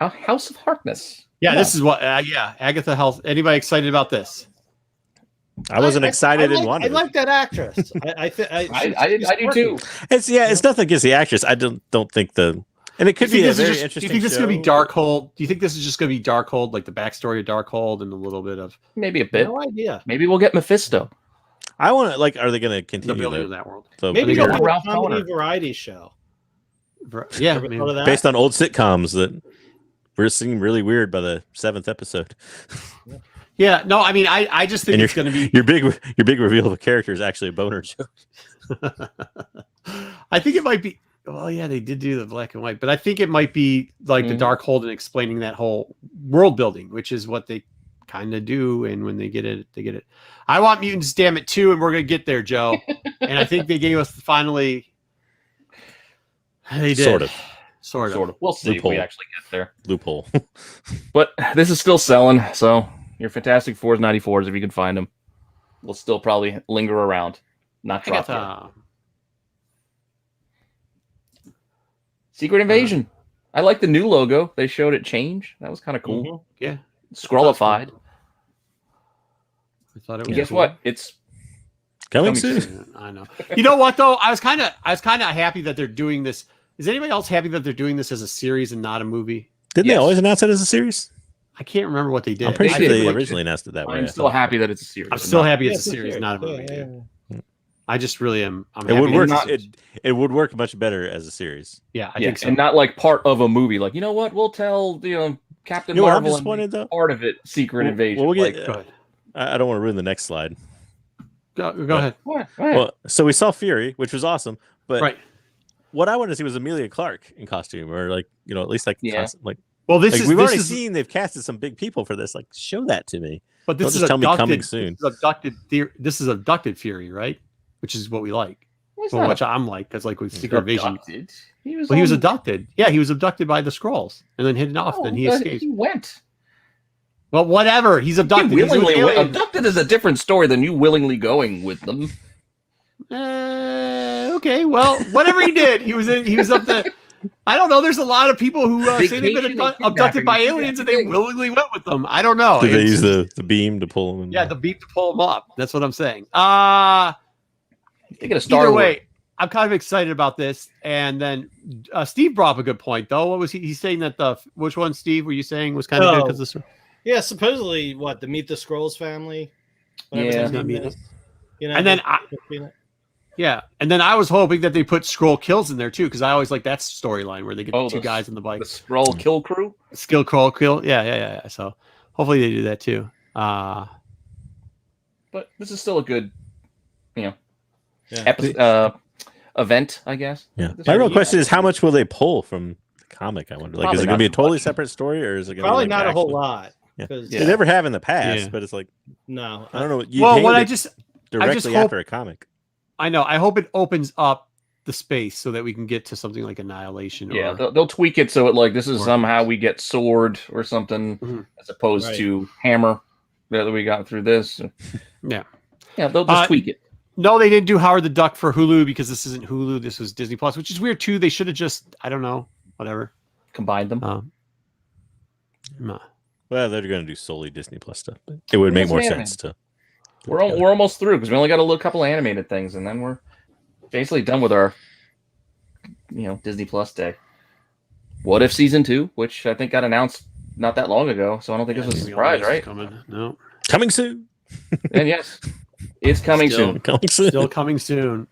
House of Harkness. Yeah, this is what. Agatha House. Anybody excited about this? I wasn't excited and wanted. I like that actress. I do too. It's nothing against the actress. I don't think and it could be a very interesting. Do you think this is going to be Darkhold? Do you think this is just going to be Darkhold, like the backstory of Darkhold, and a little bit of maybe a bit? No idea. Maybe we'll get Mephisto. I want to are they going to continue the building of that world? Maybe they'll do a comedy variety show. Yeah, based on old sitcoms that were seeing really weird by the 7th episode. Yeah, no, I mean, I just think it's going to be your big reveal of a character is actually a boner joke. I think it might be. Well, yeah, they did do the black and white, but I think it might be like the Darkhold and explaining that whole world building, which is what they kind of do. And when they get it, they get it. I want Mutants, damn it, too, and we're gonna get there, Joe. And I think they gave us finally. They did sort of. We'll see if we actually get there. Loophole. But this is still selling, so your Fantastic Fours, 94s, if you can find them, will still probably linger around, not drop yet. Secret Invasion. I like the new logo. They showed it change. That was kind of cool. Mm-hmm. Yeah. Scrollified. I thought it was guess what? It's coming soon. I know. You know what though? I was kind of happy that they're doing this. Is anybody else happy that they're doing this as a series and not a movie? Didn't they always announce it as a series? I can't remember what they did. I'm pretty sure they originally announced it that way. I'm still happy that it's a series. I'm still happy it's a series, not a movie. Yeah. I just really am. It would work. It would work much better as a series. Yeah, I think so. And not like part of a movie. Like, you know what? We'll tell Captain Marvel. I'm disappointed though. Part of it, Secret Invasion. Well, go ahead. I don't want to ruin the next slide. Go ahead. Well, so we saw Fury, which was awesome, but what I wanted to see was Emilia Clarke in costume, or at least Well, we've already seen they've casted some big people for this. Like, show that to me. But this is coming soon. This is abducted Fury, right? Which is what we like. Which I'm like, because like with Secret Invasion, he was abducted. Yeah, he was abducted by the Skrulls and then hidden off. Then he escaped. He went. Well, whatever. He's abducted. Abducted is a different story than you willingly going with them. Okay. Well, whatever he did, he was up the. I don't know. There's a lot of people who say they've been Vacation abducted by aliens and they willingly went with them. I don't know. Did they use the beam to pull them? Yeah, the beam to pull them up. That's what I'm saying. Thinking of Star Either Wars. way, I'm kind of excited about this. And then Steve brought up a good point, though. What was he? He's saying that which one, Steve? Were you saying was kind of good because this? Yeah, supposedly the Meet the Skrulls family. Yeah, you know, and then and then I was hoping that they put Skrull kills in there too, because I always like that storyline where they get two guys on the bike. The Skrull kill crew, Skrull kill. Yeah. So hopefully they do that too. But this is still a good, event, I guess. Yeah. My real question is, how much will they pull from the comic? I wonder. Like, is it going to be a totally separate story, or is it going to probably be not a whole lot? Yeah. They never have in the past, but it's like no. I don't know. I just directly after a comic. I know. I hope it opens up the space so that we can get to something like Annihilation. Yeah, they'll tweak it so this is somehow we get Sword or something as opposed to Hammer that we got through this. Yeah, they'll just tweak it. No, they didn't do Howard the Duck for Hulu because this isn't Hulu. This was Disney Plus, which is weird too. They should have just whatever combined them. Well, they're going to do solely Disney Plus stuff. But it would make more sense to. We're almost through because we only got a couple of animated things, and then we're basically done with our, Disney Plus day. What If Season 2, which I think got announced not that long ago, so I don't think this was a surprise, right? Coming soon. And yes, it's coming soon. Still coming soon.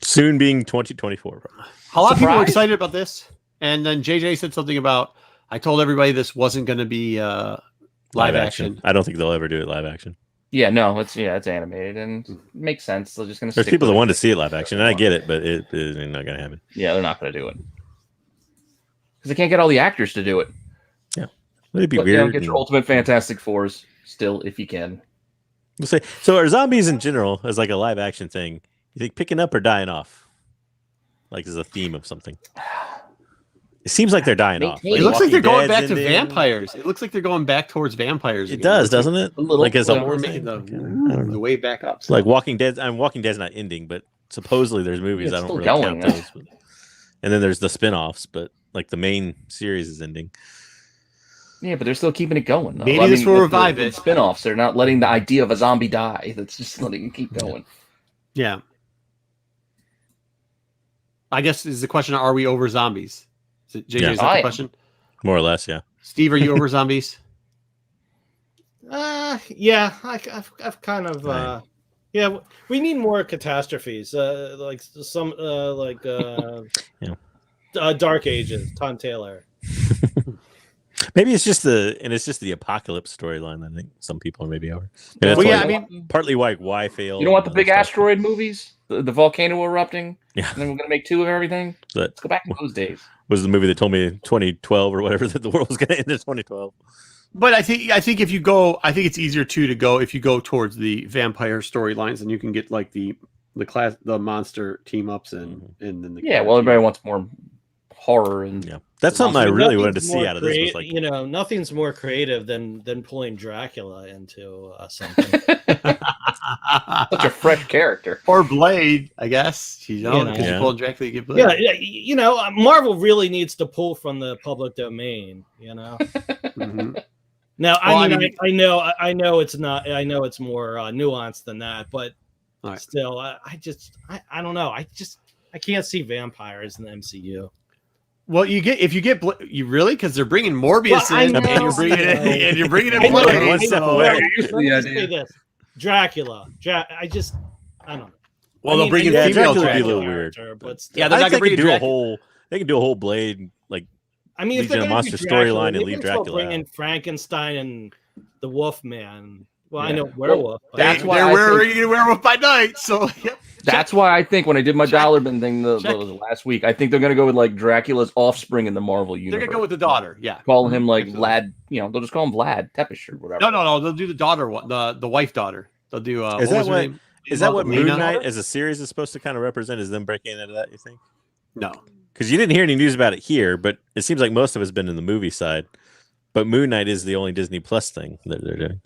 Soon being 2024. A lot of people were excited about this, and then JJ said something about. I told everybody this wasn't going to be live action. I don't think they'll ever do it live action. Yeah, no, it's animated and it makes sense. They're just going to. There's people that want to see it live action, and I get it, but it's not going to happen. Yeah, they're not going to do it because they can't get all the actors to do it. Yeah, it'd be weird. Get your Ultimate Fantastic Fours still if you can. We'll say so. Are zombies in general as like a live action thing? You think picking up or dying off? Like as a theme of something. It seems like they're dying off. It looks like they're going back to vampires. It looks like they're going back towards vampires. It does, doesn't it? A little. Like as we're making the way back up. Like Walking Dead. Walking Dead's not ending, but supposedly there's movies. I don't really count those. But, and then there's the spin-offs, but like the main series is ending. Yeah, but they're still keeping it going. Though. Maybe this will revive it. Spin-offs. They're not letting the idea of a zombie die. That's just letting it keep going. Yeah. I guess is the question: are we over zombies? JJ, is that the question? More or less, yeah. Steve, are you over zombies? Yeah, I've kind of yeah. We need more catastrophes, like some Dark Ages, Tom Taylor. Maybe it's just the apocalypse storyline. I think some people are maybe over. Partly why fail. You don't want the big asteroid movies, the volcano erupting. Yeah, and then we're gonna make 2 of everything. Let's go back to those days. Was the movie that told me 2012 or whatever that the world was going to end in 2012. But I think if you go, I think it's easier to go if you go towards the vampire storylines, and you can get like the monster team ups and then the everybody wants more horror and that's something I really wanted to see out of this. Was like, nothing's more creative than pulling Dracula into something. Such a fresh character, or Blade, I guess. Because you pull Dracula, you get Blade. Yeah, Marvel really needs to pull from the public domain. Mm-hmm. Now, I know it's not. I know it's more nuanced than that, but still, I don't know. I can't see vampires in the MCU. Well, you really because they're bringing Morbius in, and you're bringing in Blade one step away. Dracula. I don't know. Well, they'll bring in Dracula female would be a little weird. But they're not going to do a whole. They can do a whole Blade like. I mean, if they're going to monster storyline and leave Dracula. Bring in Frankenstein and the Wolfman. Well, I know werewolf. That's why they're wearing Werewolf by Night. So that's why I think when I did my dollar bin thing the last week, I think they're going to go with like Dracula's offspring in the Marvel universe. They're going to go with the daughter. Yeah, call him like Vlad. They'll just call him Vlad Tepish or whatever. No. They'll do the daughter one, the wife daughter. They'll do. Is that what Moon Knight as a series is supposed to kind of represent? Is them breaking into that? You think? No, because you didn't hear any news about it here, but it seems like most of it's been in the movie side. But Moon Knight is the only Disney Plus thing that they're doing.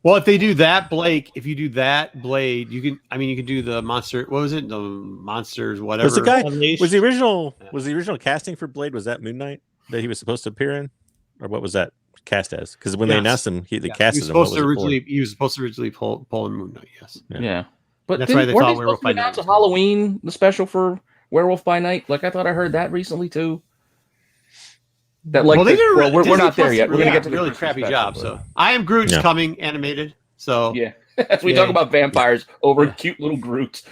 Well, if they do that, Blake, if you do that, Blade, you can. I mean, you can do the monster. What was it? The monsters, whatever. Was the guy? Unleashed. Was the original casting for Blade? Was that Moon Knight that he was supposed to appear in, or what was that cast as? Because when they announced him, they casted him. He was supposed to originally pull in Moon Knight. Yes. Yeah. But that's why they thought Werewolf by Night. A Halloween the special for Werewolf by Night. Like I thought I heard that recently too. That like we're not there yet. We're gonna get to the really crappy job. So I Am Groot's coming animated. So yeah, as we talk about vampires over cute little Groot.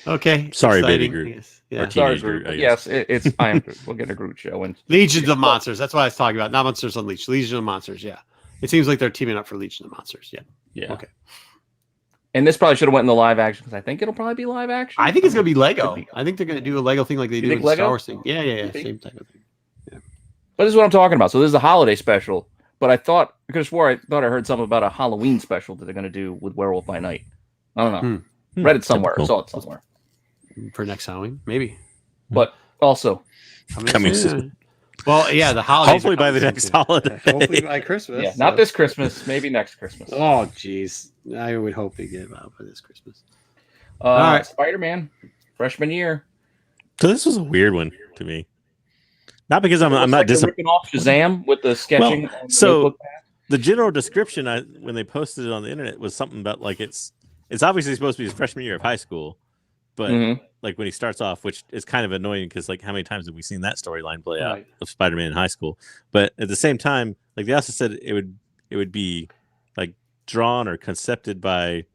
Okay. Sorry, baby Groot. Yeah. Sorry, Groot. Yes, it's I Am Groot. We'll get a Groot show and Legions of Monsters. That's what I was talking about. Not Monsters Unleashed. Legion of Monsters. Yeah. It seems like they're teaming up for Legion of Monsters. Yeah. Yeah. Okay. And this probably should have went in the live action because I think it'll probably be live action. I think it's gonna be Lego. I think they're gonna do a Lego thing like they do in the Star Wars thing. Yeah. Same type of thing. Yeah. But this is what I'm talking about. So this is a holiday special. But I thought I heard something about a Halloween special that they're gonna do with Werewolf by Night. I don't know. Read it somewhere. Typical. Saw it somewhere. For next Halloween, maybe. But also coming soon. Well, yeah, the holidays. Hopefully by the next holiday. Hopefully by Christmas. Yeah, not this Christmas. Maybe next Christmas. Oh, jeez. I would hope they get it out for this Christmas. All right, Spider-Man, freshman year. So this was a weird one to me. Not because I'm not ripping off Shazam with the sketching. Well, so the general description when they posted it on the internet was something about like it's obviously supposed to be his freshman year of high school, but like when he starts off, which is kind of annoying because like how many times have we seen that storyline play out of Spider-Man in high school? But at the same time, like they also said it would be like drawn or concepted by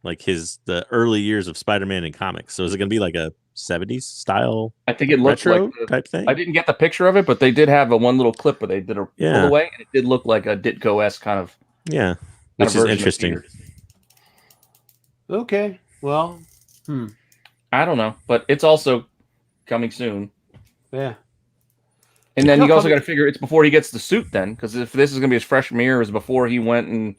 like the early years of Spider-Man in comics. So is it going to be like a 70s style? I think it looks like type thing. I didn't get the picture of it, but they did have one little clip where they did a pull away, and it did look like a Ditko-esque kind of which is interesting. Okay, well, I don't know, but it's also coming soon. Yeah. And then you also got to figure it's before he gets the suit then, because if this is going to be his freshman year, it was before he went in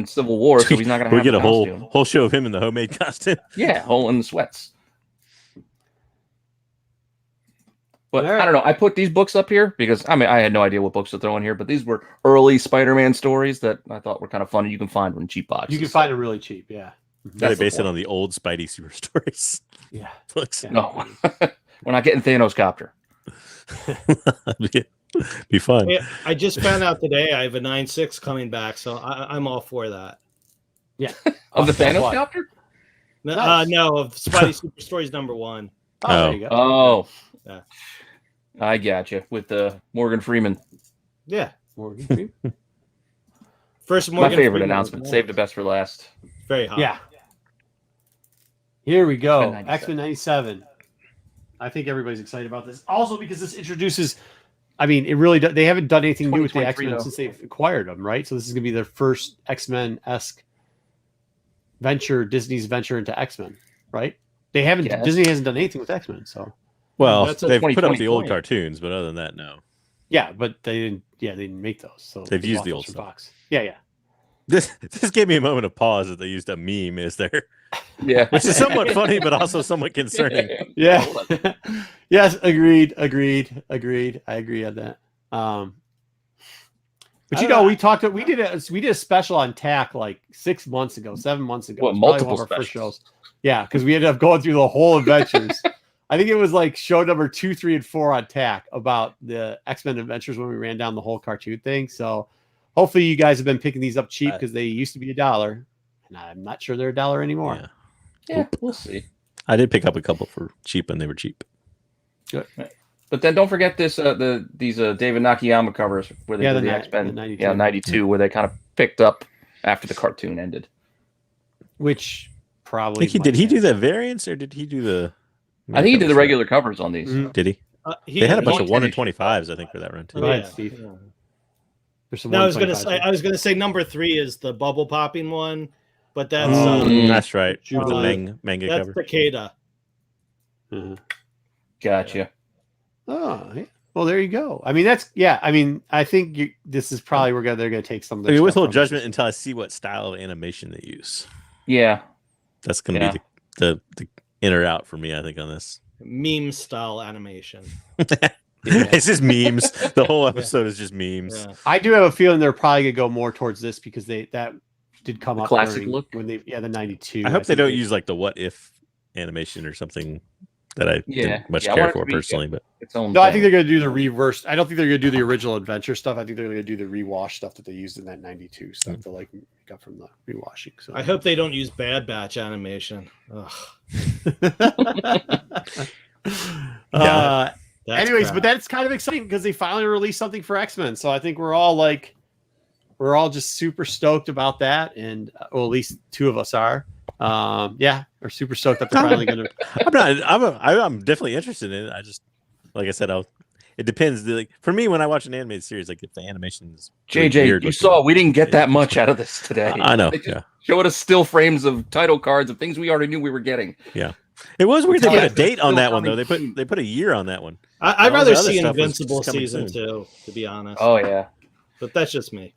Civil War, so he's not going to have get a whole show of him in the homemade costume. Yeah, whole in the sweats. But I don't know. I put these books up here because I had no idea what books to throw in here, but these were early Spider-Man stories that I thought were kind of funny. You can find them in cheap boxes. You can find them really cheap, yeah. They based it on the old Spidey super stories. Yeah. No, we're not getting Thanos copter. Be fun. Yeah, I just found out today I have a 9.6 coming back, so I'm all for that. Yeah. Of the Thanos copter? No, of Spidey Super Stories #1. Oh, there you go. Oh. Yeah. I gotcha. With Morgan Freeman. Yeah. Morgan Freeman. First Morgan My favorite Freeman announcement. Save the best for last. Very hot. Yeah. Here we go. X-Men X-Men 97. I think everybody's excited about this. Also because this introduces, it really they haven't done anything new with the X-Men since they've acquired them, right? So this is going to be their first X-Men-esque venture, Disney's venture into X-Men, right? They haven't. Yes. Disney hasn't done anything with X-Men, so. Well, they've put up the old cartoons, but other than that, no. Yeah, but they didn't. Yeah, they didn't make those. So they've used the old stuff. Box. Yeah. This gave me a moment of pause that they used a meme. Is there? Yeah, which is somewhat funny, but also somewhat concerning. Yeah. Yes, agreed. I agree on that. But we did a special on TAC like 7 months ago. What, multiple specials? First shows. Yeah, because we ended up going through the whole adventures. I think it was like show number 2, 3, and 4 on TAC about the X-Men adventures when we ran down the whole cartoon thing. So hopefully you guys have been picking these up cheap because they used to be $1, and I'm not sure they're $1 anymore. Yeah, we'll see. I did pick up a couple for cheap, and they were cheap. Good. But then don't forget these David Nakayama covers where they did the X-Men 92, where they kind of picked up after the cartoon ended. Which probably did he do the variants or did he do the? I think he did the regular covers on these. Mm-hmm. Did he? They had a bunch of 1 in 25s, I think, for that run too. Go ahead, Steve. No, I was gonna say number 3 is the bubble popping one, but that's that's right. With the manga that's cover. That's Takeda. Mm-hmm. Gotcha. Oh, yeah. Well, there you go. I think this is probably where they're going to take some of the withhold judgment until I see what style of animation they use. Yeah. That's going to be the in or out for me, I think, on this. Meme style animation. It's just memes. The whole episode is just memes. Yeah. I do have a feeling they're probably gonna go more towards this because that did come up classic during look when the 92. I hope they don't use like the what if animation or something that I didn't much care for personally. But its own no, I thing. think they're gonna do the reverse. I don't think they're gonna do the original adventure stuff. I think they're gonna do the rewash stuff that they used in that 92 stuff to like got from the rewashing. So I hope they don't use Bad Batch animation. Ugh. Anyways, crap. but that's kind of exciting because they finally released something for X-Men. So I think we're all just super stoked about that, and well, at least two of us are. We're super stoked that they're finally going to. I'm definitely interested in it. I just, like I said, it depends. Like for me, when I watch an animated series, like if the animation is JJ, you saw we didn't get that much out of this today. I know. They just showed us still frames of title cards of things we already knew we were getting. Yeah, it was weird to Yeah, put a date on still that one though. coming They put a year on that one. I'd All rather the other see stuff was Invincible just coming season soon. 2, to be honest. Oh yeah. But that's just me.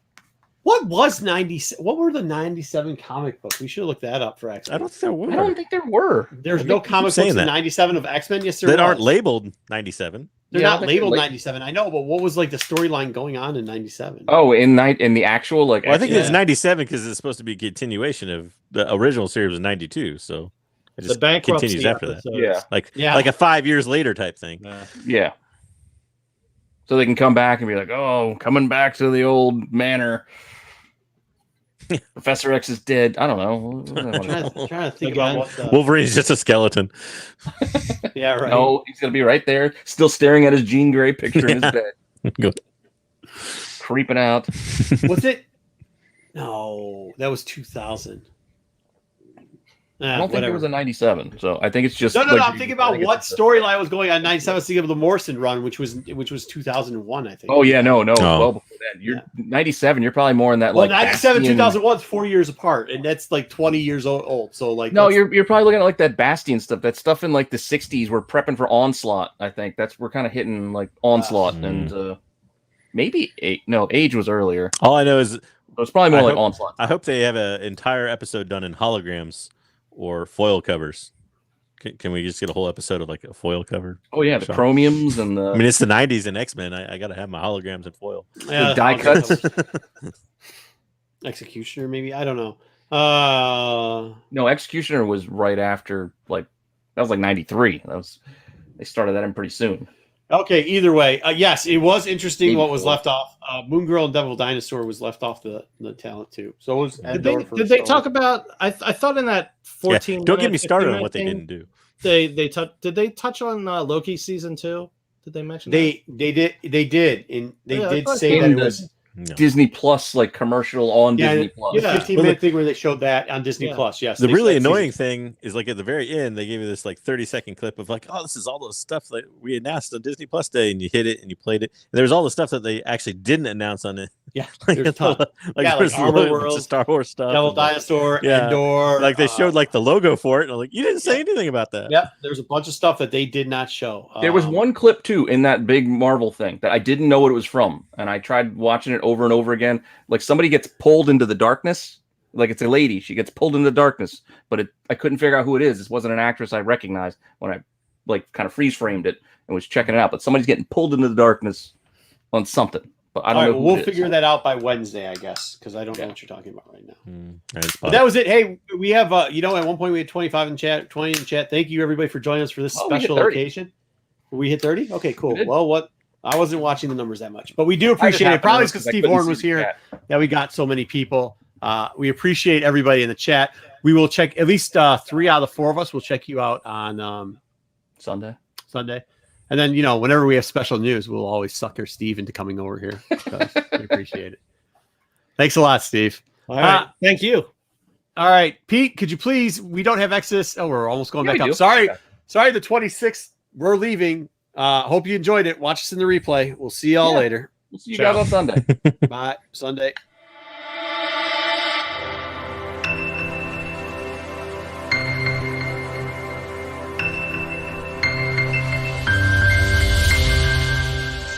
What was 90? What were the 97 comic books? We should look that up for X-Men. I don't think there were. I don't think there were. There's no comic books saying in that. 97 of X-Men. Yes, there that was. aren't labeled 97. They're Yeah, I not think labeled they're 97. I know, but what was like the storyline going on in 97? Oh, in the actual like. Well, I think Yeah. it's 97 because it's supposed to be a continuation of the original series was 92. So it The just bankruptcy continues after that. episodes. Yeah. Like a 5 years later type thing. Yeah. So they can come back and be like, "Oh, coming back to the old manor." Professor X is dead. I don't know. I'm trying to think Again. about what the... Wolverine's just a skeleton. Yeah, right. No, he's gonna be right there, still staring at his Jean Grey picture in his bed, Go. creeping out. Was it? No, that was 2000. I don't think it was a 97, so I think it's just No. like, I'm thinking about what storyline was going on 97. I was thinking of the Morrison run, which was 2001, I think. Oh yeah, no, Oh. well before that. You're 97. You're probably more in that Well, like 97, Bastion- 2001 is 4 years apart, and that's like 20 years old. So like, No, that's- you're probably looking at like that Bastion stuff. That stuff in like the 60s. We're prepping for Onslaught. I think we're kind of hitting like Onslaught and maybe Age was earlier. All I know is So it's probably more I like hope- Onslaught. I hope they have an entire episode done in holograms or foil covers. Can we just get a whole episode of like a foil cover? Oh yeah, the Sure. chromiums and the I mean, it's the 90s and X-Men. I got to have my holograms and foil. yeah, die cuts. Executioner, maybe, I don't know. No, Executioner was right after like that was like 93. They started that in pretty soon. Okay, either way, yes, it was interesting what was Cool. left off. Moon Girl and Devil Dinosaur was left off the talent too. So it was. Did they talk about? I thought in that 14. Don't get me started on minute what they thing, didn't do. Did they touch on Loki season 2? Did they mention They did, and they Yeah, I did thought say so. that it In the- was No. Disney Plus like commercial on Yeah, Disney Plus. yeah. 15-minute thing where they showed that on Disney Yeah. Plus. Yes, The they really said annoying season- thing is like at the very end, they gave you this like 30-second clip of like, oh, this is all those stuff that we announced on Disney Plus Day, and you hit it and you played it. And there was all the stuff that they actually didn't announce on it. Yeah, Like, there's a ton. Yeah, there's like Armor loads of World, Star Wars stuff. Devil and, like, Dinosaur, Yeah. Endor. like they showed like the logo for it, and I'm like, you didn't say anything about that. Yep, there's a bunch of stuff that they did not show. There was one clip too in that big Marvel thing that I didn't know what it was from, and I tried watching it over and over again. Like somebody gets pulled into the darkness, like it's a lady. She gets pulled into the darkness, but I couldn't figure out who it is. This wasn't an actress I recognized when I like kind of freeze framed it and was checking it out. But somebody's getting pulled into the darkness on something. But I don't know. Who We'll it is. figure that out by Wednesday, I guess, because I don't know what you're talking about right now. It's But that was it. Hey, we have at one point we had 25 in chat, 20 in chat. Thank you everybody for joining us for this Oh, we hit special 30. occasion. We hit 30? Okay, cool. We did. Well, I wasn't watching the numbers that much, but we do I just appreciate it. happened to Probably notice because 'cause I Steve couldn't Horn see was the here chat. that we got so many people. We appreciate everybody in the chat. We will check at least 3 out of the 4 of us will check you out on Sunday. Sunday. And then, whenever we have special news, we'll always sucker Steve into coming over here. Because we appreciate it. Thanks a lot, Steve. All right. Thank you. All right, Pete, could you please? We don't have Exodus. Oh, we're almost going Yeah, back we up. do. Sorry, Yeah. sorry. The 26th, we're leaving. Hope you enjoyed it. Watch us in the replay. We'll see y'all later. We'll see you Ciao. guys on Sunday. Bye. Sunday.